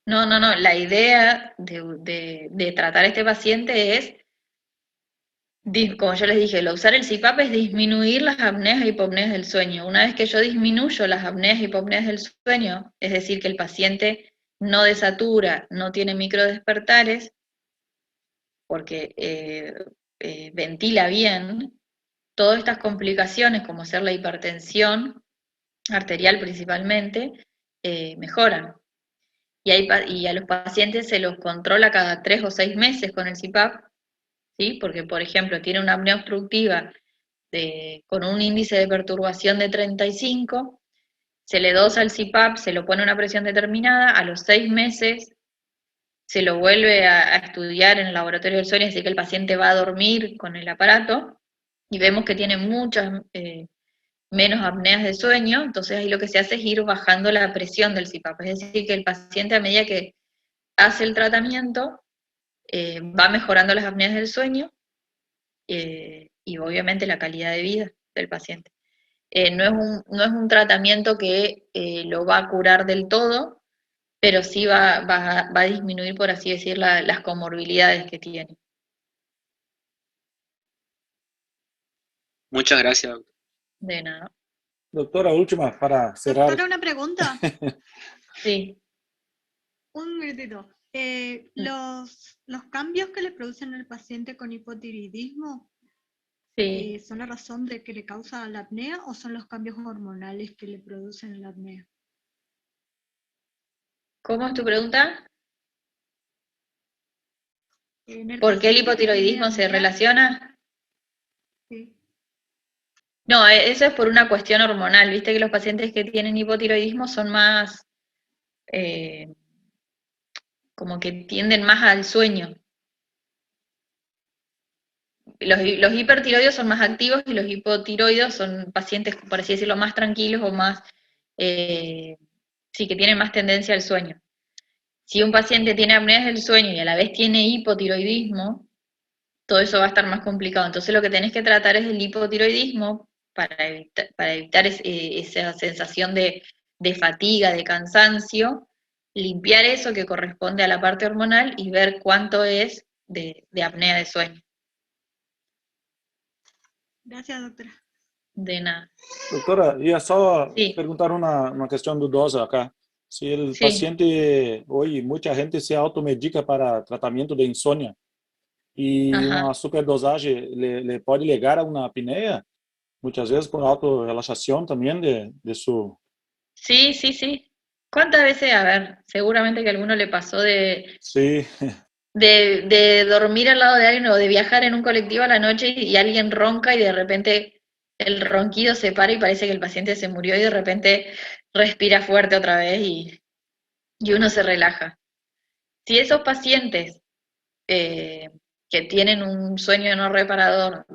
No. La idea de tratar a este paciente es, como yo les dije, usar el CPAP es disminuir las apneas e hipopneas del sueño. Una vez que yo disminuyo las apneas e hipopneas del sueño, es decir, que el paciente no desatura, no tiene microdespertares, porque ventila bien, todas estas complicaciones, como ser la hipertensión arterial principalmente, mejoran. Y a los pacientes se los controla cada 3 o 6 meses con el CPAP, ¿sí? Porque, por ejemplo, tiene una apnea obstructiva con un índice de perturbación de 35, se le dosa el CPAP, se lo pone a una presión determinada, a los 6 meses se lo vuelve a estudiar en el laboratorio del sueño, así que el paciente va a dormir con el aparato, y vemos que tiene muchas menos apneas de sueño, entonces ahí lo que se hace es ir bajando la presión del CPAP, es decir, que el paciente a medida que hace el tratamiento va mejorando las apneas del sueño y obviamente la calidad de vida del paciente. No es un tratamiento que lo va a curar del todo, pero sí va a disminuir, por así decir, las comorbilidades que tiene. Muchas gracias, doctor. De nada. Doctora, última para cerrar. Doctora, una pregunta. Sí. Un minutito. Los cambios que le producen al paciente con hipotiroidismo, Sí. ¿son la razón de que le causa la apnea o son los cambios hormonales que le producen la apnea? ¿Cómo es tu pregunta? En el ¿Por qué el paciente que tiene hipotiroidismo se apnea, relaciona? sí. No, eso es por una cuestión hormonal. Viste que los pacientes que tienen hipotiroidismo son más, como que tienden más al sueño. Los hipertiroides son más activos y los hipotiroides son pacientes, por así decirlo, más tranquilos o más, sí, que tienen más tendencia al sueño. Si un paciente tiene apneas del sueño y a la vez tiene hipotiroidismo, todo eso va a estar más complicado. Entonces lo que tenés que tratar es el hipotiroidismo para evitar esa sensación de fatiga, de cansancio, limpiar eso que corresponde a la parte hormonal y ver cuánto es de apnea de sueño. Gracias, doctora. De nada. Doutora, ia só Sí. perguntar uma questão dudosa acá. Se o Sí. paciente, hoje, muita gente se automedica para tratamento de insônia e Ajá. uma superdosagem le pode ligar a uma apneia, muitas vezes por autorrelaxação também de su... Sí. ¿Cuántas veces, a ver, seguramente que a alguno le pasó Sí, de dormir al lado de alguien o de viajar en un colectivo a la noche y alguien ronca y de repente el ronquido se para y parece que el paciente se murió y de repente respira fuerte otra vez y uno se relaja? Si esos pacientes que tienen un sueño no reparador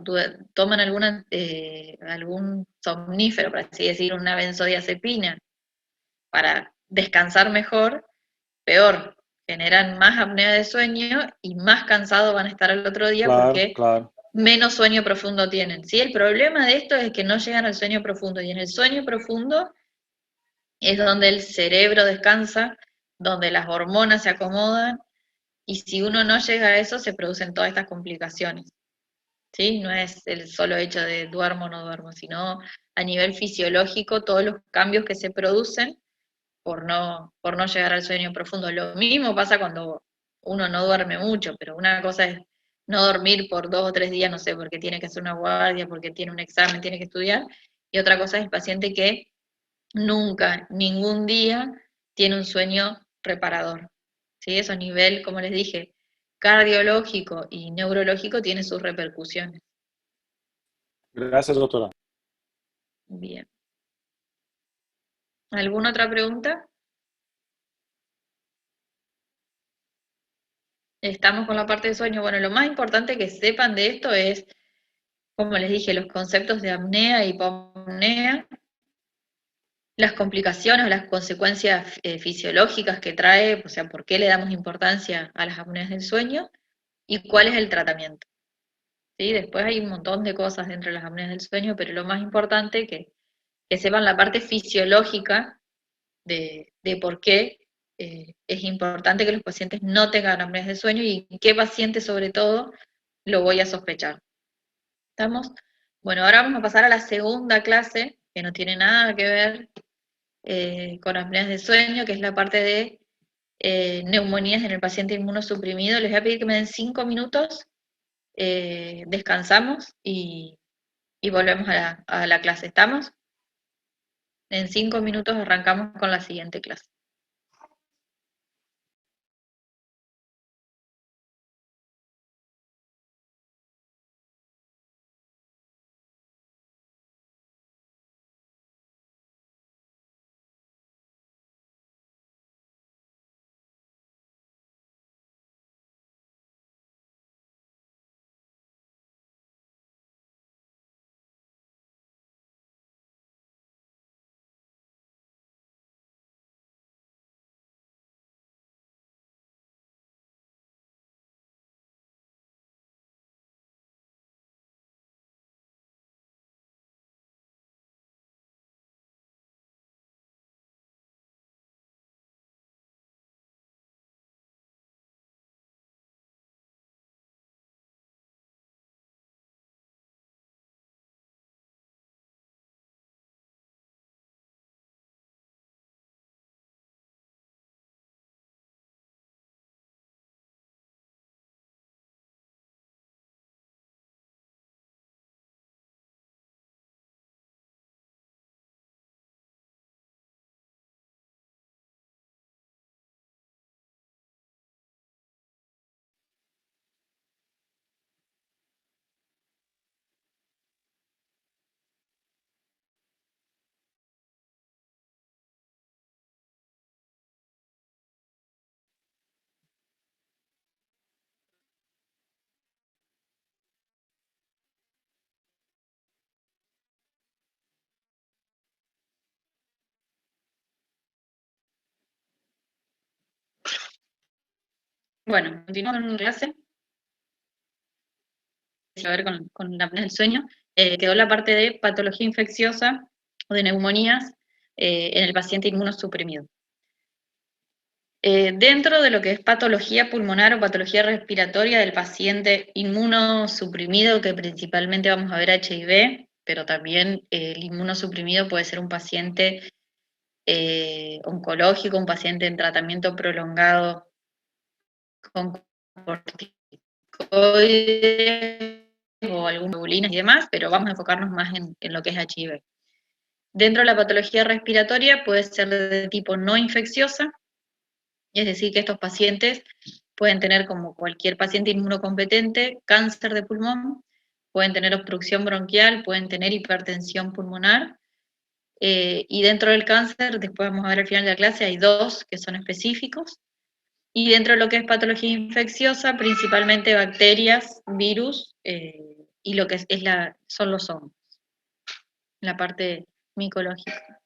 toman algún somnífero, por así decir, una benzodiazepina para descansar mejor, peor, generan más apnea de sueño y más cansados van a estar al otro día porque claro. menos sueño profundo tienen. ¿Sí? El problema de esto es que no llegan al sueño profundo, y en el sueño profundo es donde el cerebro descansa, donde las hormonas se acomodan, y si uno no llega a eso se producen todas estas complicaciones. ¿Sí? No es el solo hecho de duermo o no duermo, sino a nivel fisiológico todos los cambios que se producen por no llegar al sueño profundo. Lo mismo pasa cuando uno no duerme mucho, pero una cosa es no dormir por 2 o 3 días, no sé, porque tiene que hacer una guardia, porque tiene un examen, tiene que estudiar, y otra cosa es el paciente que nunca, ningún día, tiene un sueño reparador. ¿Sí? Eso a nivel, como les dije, cardiológico y neurológico tiene sus repercusiones. Gracias, doutora. Bien. ¿Alguna otra pregunta? Estamos con la parte de sueño. Bueno, lo más importante que sepan de esto es, como les dije, los conceptos de apnea y hipopnea, las complicaciones o las consecuencias fisiológicas que trae, o sea, por qué le damos importancia a las apneas del sueño y cuál es el tratamiento. ¿Sí? Después hay un montón de cosas dentro de las apneas del sueño, pero lo más importante que sepan la parte fisiológica de por qué es importante que los pacientes no tengan apneas del sueño y en qué paciente sobre todo lo voy a sospechar. ¿Estamos? Bueno, ahora vamos a pasar a la segunda clase, que no tiene nada que ver con apneas de sueño, que es la parte de neumonías en el paciente inmunosuprimido. Les voy a pedir que me den 5 minutos, descansamos y volvemos a la clase. ¿Estamos? En 5 minutos arrancamos con la siguiente clase. Bueno, continuamos en clase. A ver con la apnea del sueño. Quedó la parte de patología infecciosa o de neumonías en el paciente inmunosuprimido. Dentro de lo que es patología pulmonar o patología respiratoria del paciente inmunosuprimido, que principalmente vamos a ver HIV, pero también el inmunosuprimido puede ser un paciente oncológico, un paciente en tratamiento prolongado con corticoides o algunas globulinas y demás, pero vamos a enfocarnos más en lo que es HIV. Dentro de la patología respiratoria puede ser de tipo no infecciosa, es decir, que estos pacientes pueden tener, como cualquier paciente inmunocompetente, cáncer de pulmón, pueden tener obstrucción bronquial, pueden tener hipertensión pulmonar, y dentro del cáncer, después vamos a ver al final de la clase, hay 2 que son específicos, y dentro de lo que es patología infecciosa, principalmente bacterias, virus, y lo que son los hongos, la parte micológica.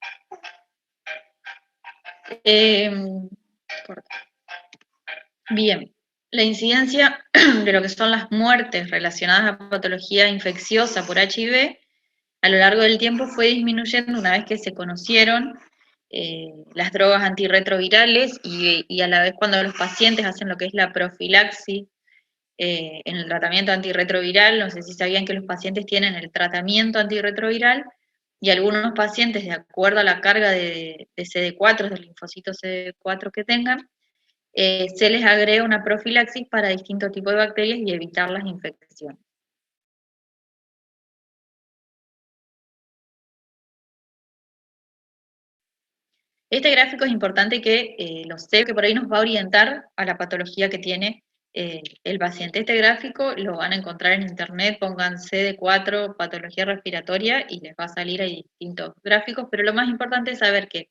Bien, la incidencia de lo que son las muertes relacionadas a patología infecciosa por HIV a lo largo del tiempo fue disminuyendo una vez que se conocieron las drogas antirretrovirales y a la vez cuando los pacientes hacen lo que es la profilaxis en el tratamiento antirretroviral. No sé si sabían que los pacientes tienen el tratamiento antirretroviral y algunos pacientes, de acuerdo a la carga de CD4, del linfocito CD4 que tengan, se les agrega una profilaxis para distintos tipos de bacterias y evitar las infecciones. Este gráfico es importante que lo sepan, que por ahí nos va a orientar a la patología que tiene el paciente. Este gráfico lo van a encontrar en internet, pongan CD4 patología respiratoria y les va a salir ahí distintos gráficos, pero lo más importante es saber que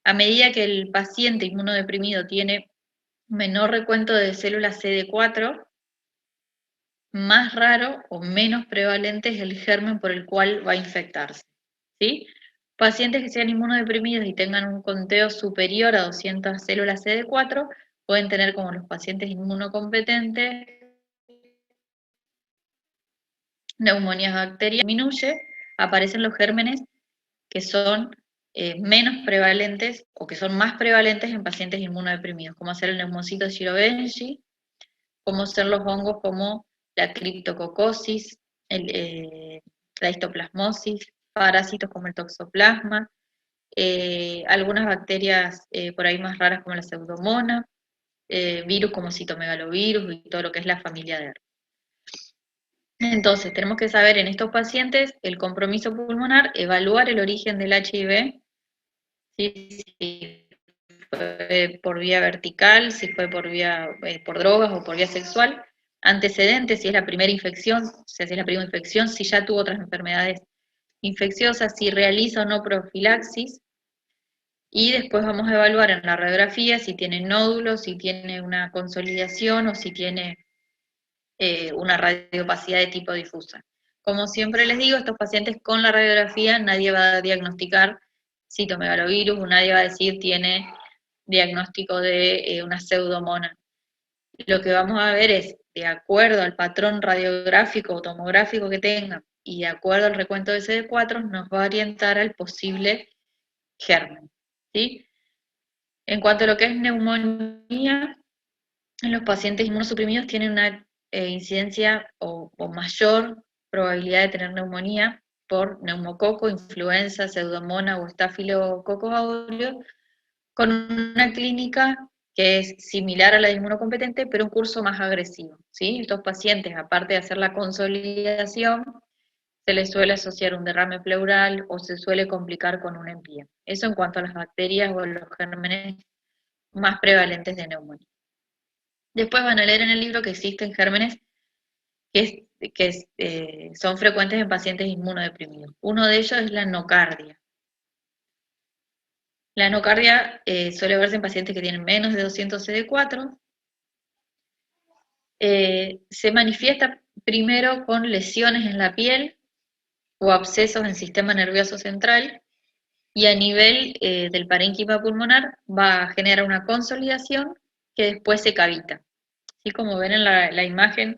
a medida que el paciente inmunodeprimido tiene menor recuento de células CD4, más raro o menos prevalente es el germen por el cual va a infectarse. ¿Sí? Pacientes que sean inmunodeprimidos y tengan un conteo superior a 200 células CD4 pueden tener, como los pacientes inmunocompetentes, neumonías bacterianas. Disminuye, aparecen los gérmenes que son menos prevalentes o que son más prevalentes en pacientes inmunodeprimidos, como ser el neumocito Girobenchi, como ser los hongos como la criptococosis, la histoplasmosis, parásitos como el toxoplasma, algunas bacterias por ahí más raras como la pseudomonas, virus como citomegalovirus y todo lo que es la familia de herpes. Entonces, tenemos que saber en estos pacientes el compromiso pulmonar, evaluar el origen del HIV, ¿sí? Si fue por vía vertical, si fue por drogas o por vía sexual, antecedentes, si es la primera infección, si es la primera infección, si ya tuvo otras enfermedades infecciosas, si realiza o no profilaxis, y después vamos a evaluar en la radiografía si tiene nódulos, si tiene una consolidación o si tiene una radiopacidad de tipo difusa. Como siempre les digo, estos pacientes con la radiografía nadie va a diagnosticar citomegalovirus o nadie va a decir tiene diagnóstico de una pseudomona. Lo que vamos a ver es, de acuerdo al patrón radiográfico o tomográfico que tengan y de acuerdo al recuento de CD4, nos va a orientar al posible germen. ¿Sí? En cuanto a lo que es neumonía, en los pacientes inmunosuprimidos tienen una incidencia o mayor probabilidad de tener neumonía por neumococo, influenza, pseudomonas o estafilococcus aureus, con una clínica que es similar a la de inmunocompetente, pero un curso más agresivo. ¿Sí? Estos pacientes, aparte de hacer la consolidación, se les suele asociar un derrame pleural o se suele complicar con una empía. Eso en cuanto a las bacterias o los gérmenes más prevalentes de neumonía. Después van a leer en el libro que existen gérmenes que son frecuentes en pacientes inmunodeprimidos. Uno de ellos es la nocardia. La nocardia suele verse en pacientes que tienen menos de 200 CD4. Se manifiesta primero con lesiones en la piel o abscesos en el sistema nervioso central, y a nivel del parénquima pulmonar va a generar una consolidación que después se cavita. Así como ven en la imagen,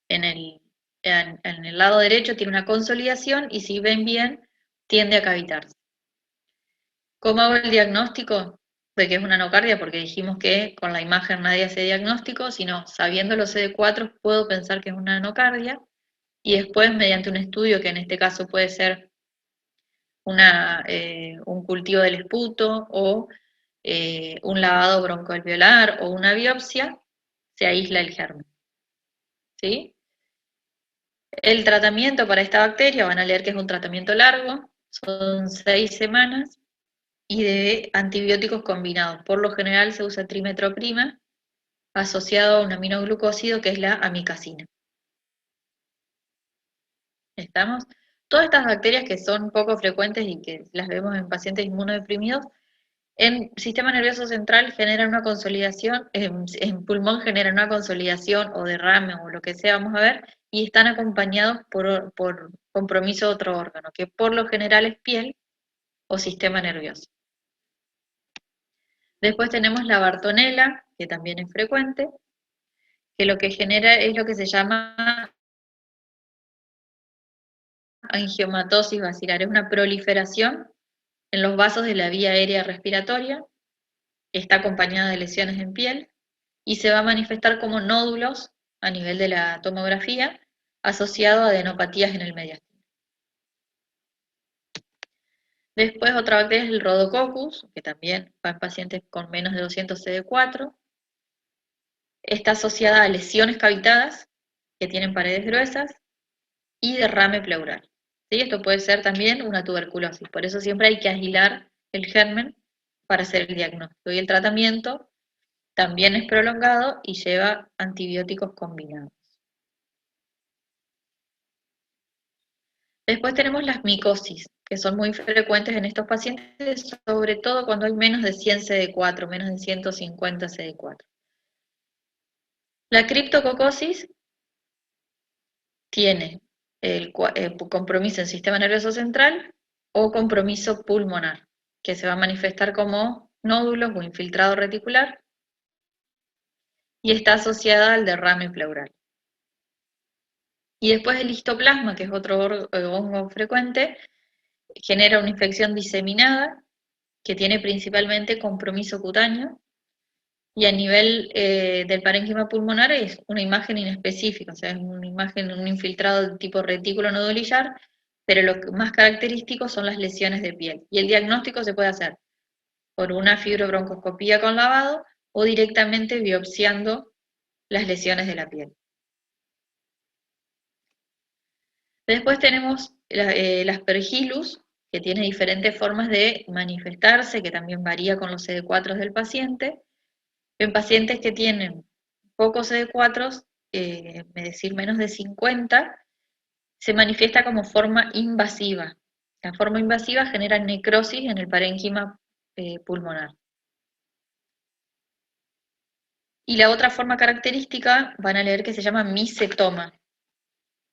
en el lado derecho tiene una consolidación y si ven bien, tiende a cavitarse. ¿Cómo hago el diagnóstico de que es una nocardia? Porque dijimos que con la imagen nadie hace diagnóstico, sino sabiendo los CD4 puedo pensar que es una nocardia, y después mediante un estudio, que en este caso puede ser un cultivo del esputo o un lavado broncoalveolar o una biopsia, se aísla el germen. ¿Sí? El tratamiento para esta bacteria, van a leer que es un tratamiento largo, son 6 semanas, y de antibióticos combinados. Por lo general se usa trimetroprima asociado a un aminoglucósido que es la amicacina. ¿Estamos? Todas estas bacterias que son poco frecuentes y que las vemos en pacientes inmunodeprimidos, en sistema nervioso central generan una consolidación, en pulmón generan una consolidación o derrame o lo que sea, vamos a ver, y están acompañados por compromiso de otro órgano, que por lo general es piel o sistema nervioso. Después tenemos la Bartonella, que también es frecuente, que lo que genera es lo que se llama angiomatosis basilar, es una proliferación en los vasos de la vía aérea respiratoria, está acompañada de lesiones en piel, y se va a manifestar como nódulos a nivel de la tomografía, asociado a adenopatías en el mediastino. Después otra bacteria es el Rhodococcus, que también va en pacientes con menos de 200 CD4, está asociada a lesiones cavitadas, que tienen paredes gruesas, y derrame pleural. ¿Sí? Esto puede ser también una tuberculosis, por eso siempre hay que aislar el germen para hacer el diagnóstico. Y el tratamiento también es prolongado y lleva antibióticos combinados. Después tenemos las micosis. que son muy frecuentes en estos pacientes, sobre todo cuando hay menos de 100 CD4, menos de 150 CD4. La criptococosis tiene el compromiso en sistema nervioso central o compromiso pulmonar, que se va a manifestar como nódulos o infiltrado reticular y está asociada al derrame pleural. Y después el histoplasma, que es otro hongo frecuente, genera una infección diseminada que tiene principalmente compromiso cutáneo y a nivel del parénquima pulmonar es una imagen inespecífica, o sea, es una imagen, un infiltrado de tipo retículo nodulillar, pero lo más característico son las lesiones de piel. Y el diagnóstico se puede hacer por una fibrobroncoscopía con lavado o directamente biopsiando las lesiones de la piel. Después tenemos el Aspergillus, que tiene diferentes formas de manifestarse, que también varía con los CD4 del paciente. En pacientes que tienen pocos CD4, es decir, menos de 50, se manifiesta como forma invasiva. La forma invasiva genera necrosis en el parénquima pulmonar. Y la otra forma característica, van a leer que se llama micetoma.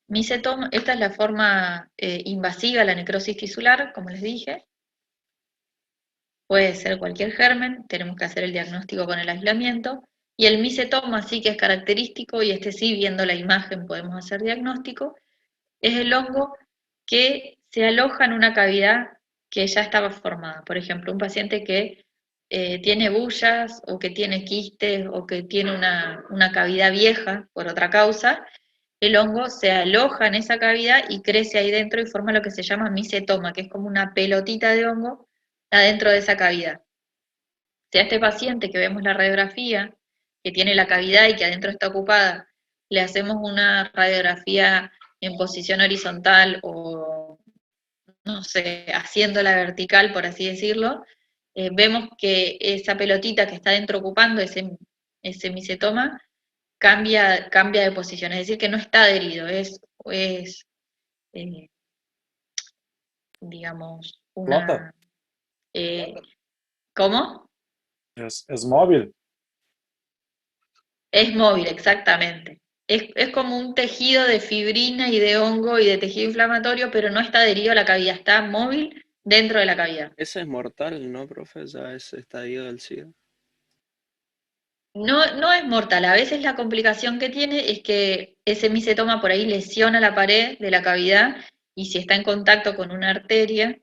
Micetoma, esta es la forma invasiva, la necrosis tisular, como les dije. Puede ser cualquier germen, tenemos que hacer el diagnóstico con el aislamiento. Y el micetoma sí que es característico, y este sí, viendo la imagen podemos hacer diagnóstico, es el hongo que se aloja en una cavidad que ya estaba formada. Por ejemplo, un paciente que tiene bullas, o que tiene quistes, o que tiene una cavidad vieja por otra causa, el hongo se aloja en esa cavidad y crece ahí dentro y forma lo que se llama micetoma, que es como una pelotita de hongo adentro de esa cavidad. Si a este paciente que vemos la radiografía, que tiene la cavidad y que adentro está ocupada, le hacemos una radiografía en posición horizontal o, no sé, haciéndola vertical, por así decirlo, vemos que esa pelotita que está dentro ocupando ese micetoma cambia de posición, es decir, que no está adherido, es digamos, Flota. ¿Cómo? Es móvil. Es móvil, exactamente. Es como un tejido de fibrina y de hongo y de tejido inflamatorio, pero no está adherido a la cavidad, está móvil dentro de la cavidad. Ese es mortal, ¿no, profe? Ya ese estadio del SIDA. No es mortal, a veces la complicación que tiene es que ese micetoma por ahí lesiona la pared de la cavidad y si está en contacto con una arteria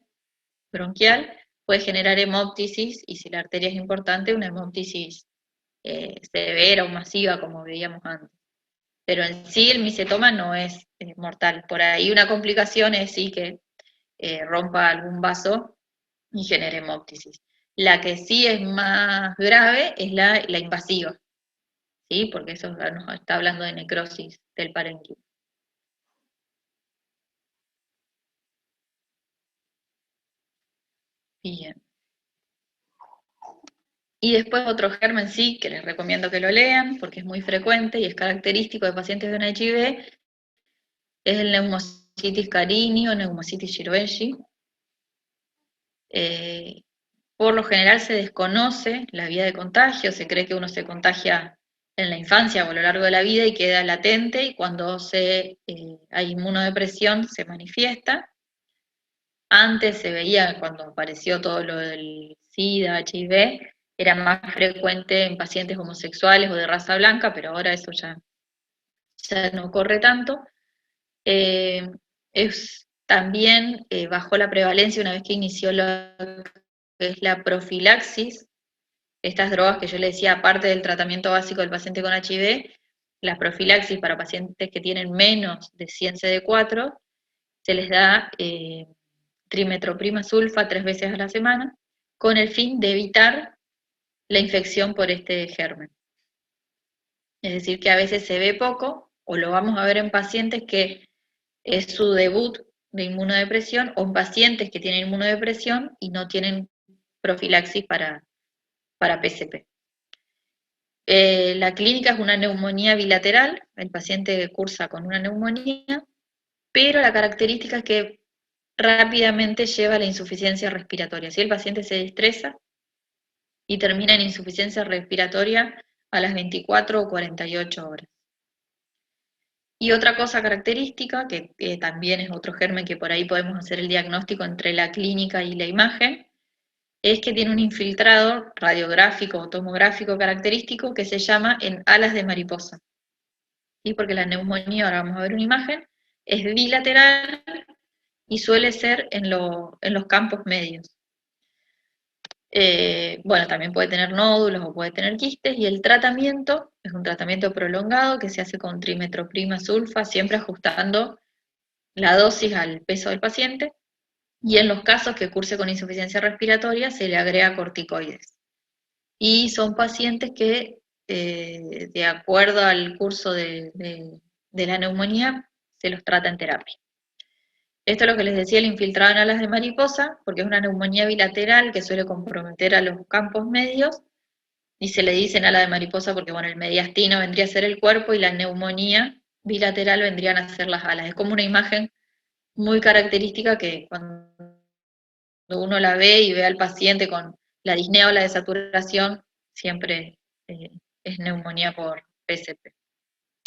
bronquial puede generar hemóptisis y si la arteria es importante, una hemóptisis severa o masiva como veíamos antes. Pero en sí el micetoma no es mortal. Por ahí una complicación es sí que rompa algún vaso y genere hemóptisis. La que sí es más grave es la invasiva, ¿sí? Porque eso nos está hablando de necrosis del parénquima. Bien. Y después otro germen sí, que les recomiendo que lo lean, porque es muy frecuente y es característico de pacientes de un HIV, es el Pneumocystis carinii o Pneumocystis jirovecii. Por lo general se desconoce la vía de contagio, se cree que uno se contagia en la infancia o a lo largo de la vida y queda latente, y cuando hay inmunodepresión se manifiesta. Antes se veía, cuando apareció todo lo del SIDA, HIV, era más frecuente en pacientes homosexuales o de raza blanca, pero ahora eso ya no ocurre tanto. También bajó la prevalencia una vez que inició lo que es la profilaxis, estas drogas que yo le decía, aparte del tratamiento básico del paciente con HIV, la profilaxis para pacientes que tienen menos de 100 CD4, se les da trimetroprima sulfa 3 veces a la semana, con el fin de evitar la infección por este germen. Es decir, que a veces se ve poco, o lo vamos a ver en pacientes que es su debut de inmunodepresión, o en pacientes que tienen inmunodepresión y no tienen profilaxis para PCP. La clínica es una neumonía bilateral, el paciente cursa con una neumonía, pero la característica es que rápidamente lleva a la insuficiencia respiratoria. Si el paciente se estresa y termina en insuficiencia respiratoria a las 24 o 48 horas. Y otra cosa característica, que también es otro germen que por ahí podemos hacer el diagnóstico entre la clínica y la imagen, es que tiene un infiltrado radiográfico o tomográfico característico que se llama en alas de mariposa. ¿Sí? Porque la neumonía, ahora vamos a ver una imagen, es bilateral y suele ser en los campos medios. Bueno, también puede tener nódulos o puede tener quistes, y el tratamiento es un tratamiento prolongado que se hace con trimetroprima sulfa, siempre ajustando la dosis al peso del paciente, y en los casos que curse con insuficiencia respiratoria se le agrega corticoides. Y son pacientes que, de acuerdo al curso de la neumonía, se los trata en terapia. Esto es lo que les decía, el infiltrado en alas de mariposa, porque es una neumonía bilateral que suele comprometer a los campos medios, y se le dice en ala de mariposa porque, bueno, el mediastino vendría a ser el cuerpo y la neumonía bilateral vendrían a ser las alas. Es como una imagen muy característica que cuando uno la ve y ve al paciente con la disnea o la desaturación, siempre es neumonía por PSP.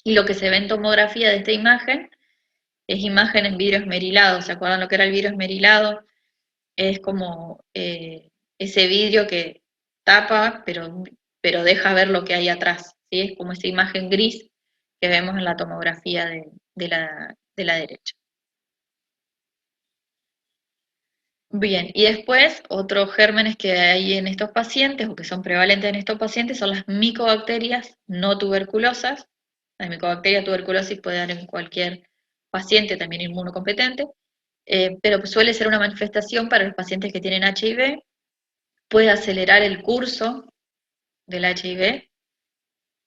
Y lo que se ve en tomografía de esta imagen es imagen en vidrio esmerilado. ¿Se acuerdan lo que era el vidrio esmerilado? Es como ese vidrio que tapa, pero deja ver lo que hay atrás, ¿sí? Es como esa imagen gris que vemos en la tomografía de la derecha. Bien, y después otros gérmenes que hay en estos pacientes, o que son prevalentes en estos pacientes, son las micobacterias no tuberculosas. La micobacteria tuberculosis puede dar en cualquier paciente, también inmunocompetente, pero suele ser una manifestación para los pacientes que tienen HIV, puede acelerar el curso del HIV,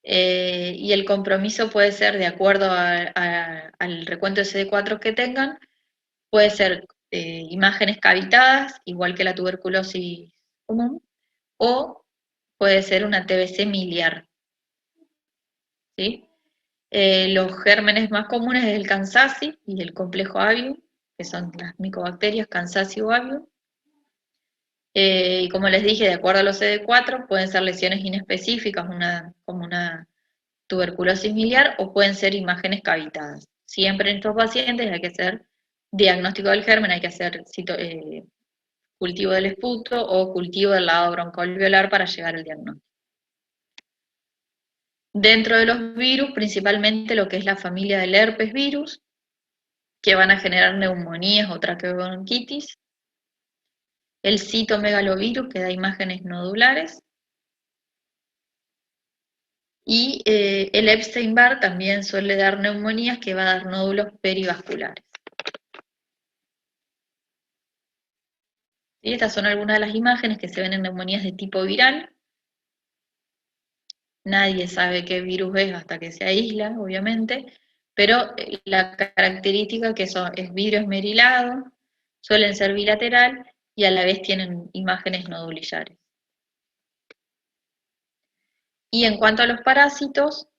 y el compromiso puede ser, de acuerdo al recuento de CD4 que tengan, puede ser imágenes cavitadas, igual que la tuberculosis común, o puede ser una TBC miliar. ¿Sí? Los gérmenes más comunes es el Kansasi y el complejo avium, que son las micobacterias Kansasi o avium. Y como les dije, de acuerdo a los CD4, pueden ser lesiones inespecíficas, como una tuberculosis miliar, o pueden ser imágenes cavitadas. Siempre en estos pacientes hay que hacer diagnóstico del germen, hay que hacer cultivo del esputo o cultivo del lado broncoalveolar para llegar al diagnóstico. Dentro de los virus, principalmente lo que es la familia del herpes virus, que van a generar neumonías o traqueobronquitis. El citomegalovirus, que da imágenes nodulares. Y el Epstein-Barr también suele dar neumonías, que va a dar nódulos perivasculares. Y estas son algunas de las imágenes que se ven en neumonías de tipo viral. Nadie sabe qué virus es hasta que se aísla, obviamente, pero la característica que es vidrio esmerilado, suelen ser bilateral y a la vez tienen imágenes nodulillares. Y en cuanto a los parásitos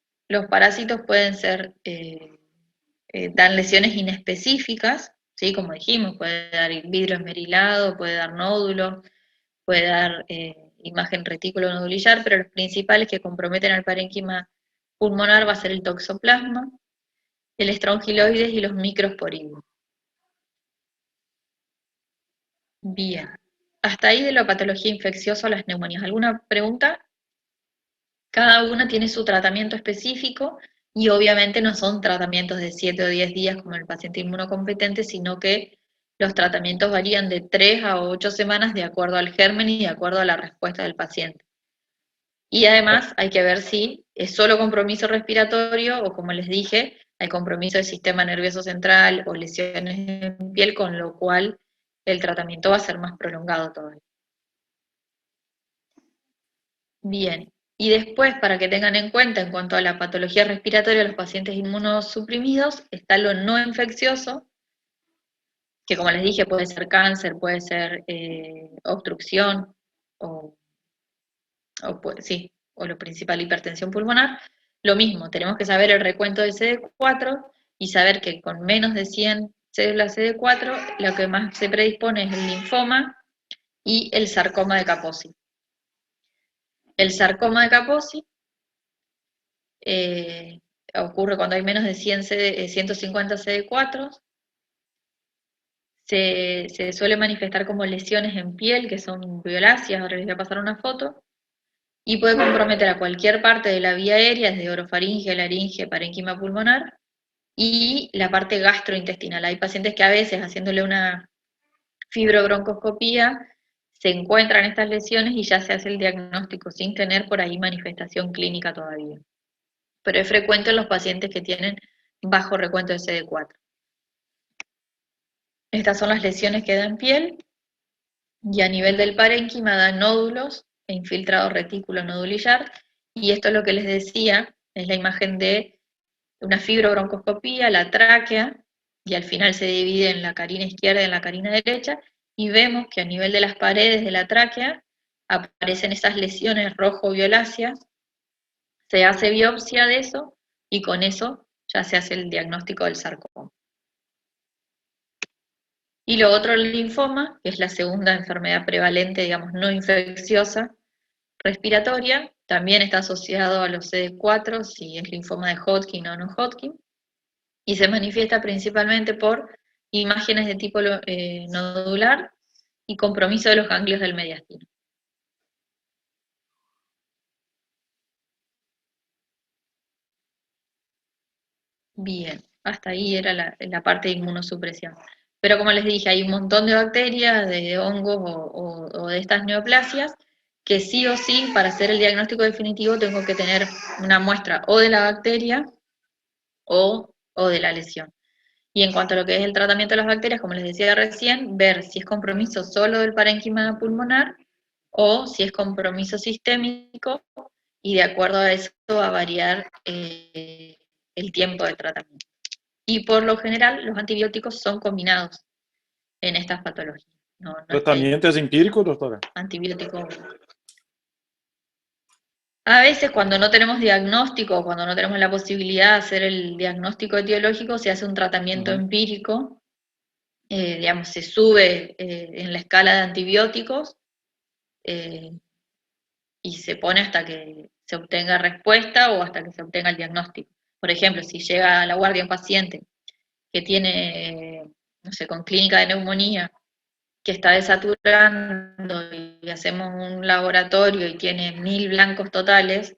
pueden ser, dan lesiones inespecíficas, ¿sí? Como dijimos, puede dar vidrio esmerilado, puede dar nódulos, puede dar imagen retículo nodulillar, pero los principales que comprometen al parénquima pulmonar va a ser el toxoplasma, el estrongiloides y los microsporingos. Bien, hasta ahí de la patología infecciosa o las neumonías. ¿Alguna pregunta? Cada una tiene su tratamiento específico y obviamente no son tratamientos de 7 o 10 días como el paciente inmunocompetente, sino que los tratamientos varían de 3 a 8 semanas de acuerdo al germen y de acuerdo a la respuesta del paciente. Y además hay que ver si es solo compromiso respiratorio o, como les dije, hay compromiso del sistema nervioso central o lesiones en piel, con lo cual el tratamiento va a ser más prolongado todavía. Bien, y después, para que tengan en cuenta en cuanto a la patología respiratoria de los pacientes inmunosuprimidos, está lo no infeccioso, que como les dije puede ser cáncer, puede ser obstrucción, o lo principal, hipertensión pulmonar. Lo mismo, tenemos que saber el recuento del CD4 y saber que con menos de 100 célula CD4, lo que más se predispone es el linfoma y el sarcoma de Kaposi. El sarcoma de Kaposi ocurre cuando hay menos de 150 CD4, se suele manifestar como lesiones en piel, que son violáceas, ahora les voy a pasar una foto, y puede comprometer a cualquier parte de la vía aérea, desde orofaringe, laringe, parénquima pulmonar, y la parte gastrointestinal. Hay pacientes que a veces, haciéndole una fibrobroncoscopía, se encuentran estas lesiones y ya se hace el diagnóstico sin tener por ahí manifestación clínica todavía. Pero es frecuente en los pacientes que tienen bajo recuento de CD4. Estas son las lesiones que dan piel, y a nivel del parénquima dan nódulos e infiltrado retículo nodulillar, y esto es lo que les decía, es la imagen de una fibrobroncoscopía, la tráquea, y al final se divide en la carina izquierda y en la carina derecha, y vemos que a nivel de las paredes de la tráquea aparecen esas lesiones rojo-violáceas, se hace biopsia de eso, y con eso ya se hace el diagnóstico del sarcoma. Y lo otro, el linfoma, que es la segunda enfermedad prevalente, digamos, no infecciosa, respiratoria, también está asociado a los CD4, si es linfoma de Hodgkin o no Hodgkin, y se manifiesta principalmente por imágenes de tipo nodular y compromiso de los ganglios del mediastino. Bien, hasta ahí era la parte de inmunosupresión. Pero como les dije, hay un montón de bacterias, de hongos o de estas neoplasias, que sí o sí, para hacer el diagnóstico definitivo, tengo que tener una muestra o de la bacteria o de la lesión. Y en cuanto a lo que es el tratamiento de las bacterias, como les decía recién, ver si es compromiso solo del parénquima pulmonar o si es compromiso sistémico, y de acuerdo a eso va a variar el tiempo de tratamiento. Y por lo general, los antibióticos son combinados en estas patologías. No ¿Tratamiento es empírico, doctora? Antibiótico. A veces cuando no tenemos diagnóstico, cuando no tenemos la posibilidad de hacer el diagnóstico etiológico, se hace un tratamiento empírico, digamos, se sube en la escala de antibióticos y se pone hasta que se obtenga respuesta o hasta que se obtenga el diagnóstico. Por ejemplo, si llega a la guardia un paciente que tiene, no sé, con clínica de neumonía, que está desaturando y hacemos un laboratorio y tiene 1000 blancos totales,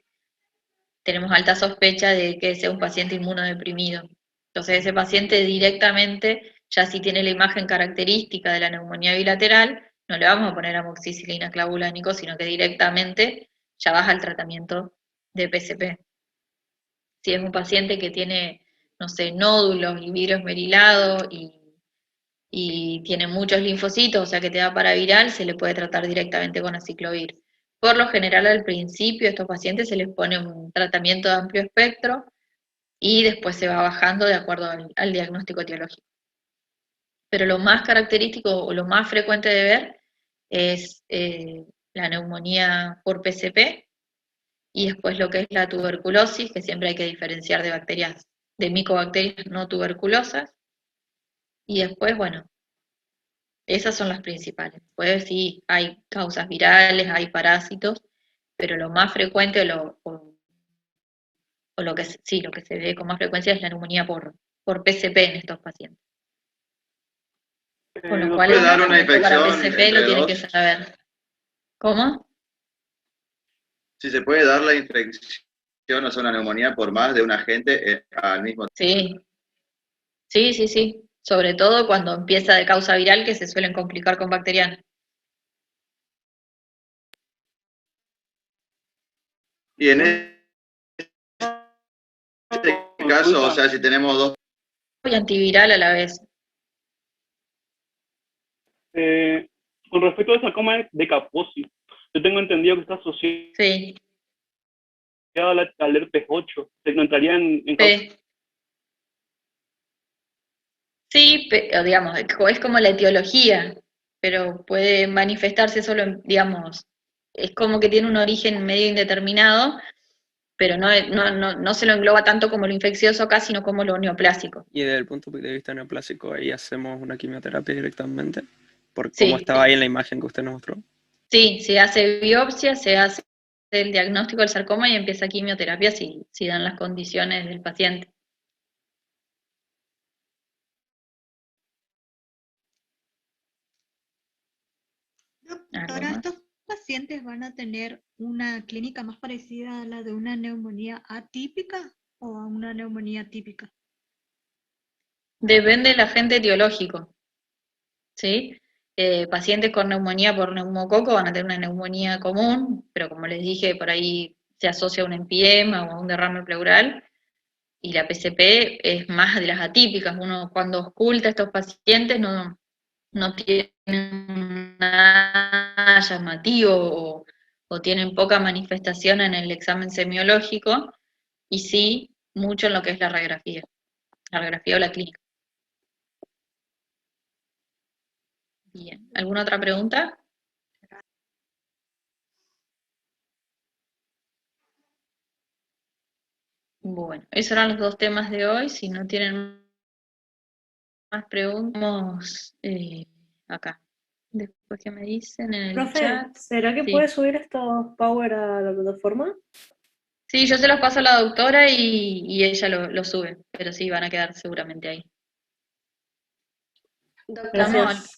tenemos alta sospecha de que sea un paciente inmunodeprimido. Entonces ese paciente directamente, ya si tiene la imagen característica de la neumonía bilateral, no le vamos a poner amoxicilina clavulánico, sino que directamente ya baja el tratamiento de PCP. Si es un paciente que tiene, no sé, nódulos y vidrio esmerilado y tiene muchos linfocitos, o sea que te da paraviral, se le puede tratar directamente con aciclovir. Por lo general, al principio a estos pacientes se les pone un tratamiento de amplio espectro y después se va bajando de acuerdo al diagnóstico etiológico. Pero lo más característico o lo más frecuente de ver es la neumonía por PCP, y después lo que es la tuberculosis, que siempre hay que diferenciar de bacterias, de micobacterias no tuberculosas, y después, bueno, esas son las principales. Pues sí, hay causas virales, hay parásitos, pero lo más frecuente lo que se ve con más frecuencia es la neumonía por PCP en estos pacientes. Con lo cual, ¿puede dar una para infección PCP lo entre tienen que dos? saber. ¿Cómo? Si se puede dar la infección, o sea, una neumonía por más de un agente al mismo tiempo. Sí. Sobre todo cuando empieza de causa viral, que se suelen complicar con bacteriana. Y en este caso, o sea, si tenemos dos... Y antiviral a la vez. Con respecto al sarcoma de Kaposi, yo tengo entendido que está asociado Sí. al herpes 8. ¿Se encontraría en Sí, digamos, es como la etiología, pero puede manifestarse solo, digamos, es como que tiene un origen medio indeterminado, pero no se lo engloba tanto como lo infeccioso acá, sino como lo neoplásico. Y desde el punto de vista neoplásico, ahí hacemos una quimioterapia directamente, por Sí, cómo estaba ahí en la imagen que usted nos mostró. Sí, se hace biopsia, se hace el diagnóstico del sarcoma y empieza quimioterapia si dan las condiciones del paciente. Doctora, ¿estos pacientes van a tener una clínica más parecida a la de una neumonía atípica o a una neumonía típica? Depende del agente etiológico, ¿sí? Pacientes con neumonía por neumococo van a tener una neumonía común, pero como les dije, por ahí se asocia a un empiema o a un derrame pleural, y la PCP es más de las atípicas. Uno cuando oculta a estos pacientes no tienen nada llamativo o tienen poca manifestación en el examen semiológico, y sí mucho en lo que es la radiografía o la clínica. Bien, ¿alguna otra pregunta? Bueno, esos eran los 2 temas de hoy. Si no tienen más preguntas, acá. Después que me dicen en el Profe, chat. ¿será que Sí. puede subir estos Power a la plataforma? Sí, yo se los paso a la doctora y ella lo sube, pero sí, van a quedar seguramente ahí. Gracias.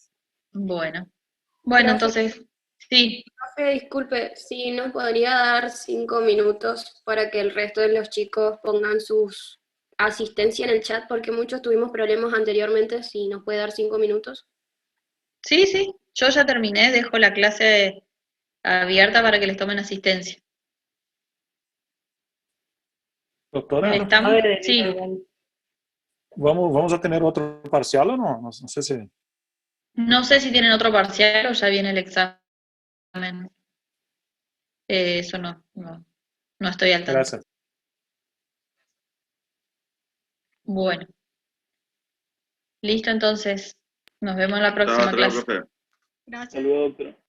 Bueno, Profe, entonces, sí. Profe, disculpe, si nos podría dar 5 minutos para que el resto de los chicos pongan sus asistencia en el chat, porque muchos tuvimos problemas anteriormente, si nos puede dar 5 minutos. Sí, yo ya terminé, dejo la clase abierta para que les tomen asistencia. Doctora, ¿Estamos? Sí. ¿Vamos a tener otro parcial o no? No sé si... No sé si tienen otro parcial o ya viene el examen. Eso no estoy al tanto. Gracias. Bueno. Listo, entonces. Nos vemos en la próxima Hasta luego, clase. profe. Gracias. Saludos, doctora.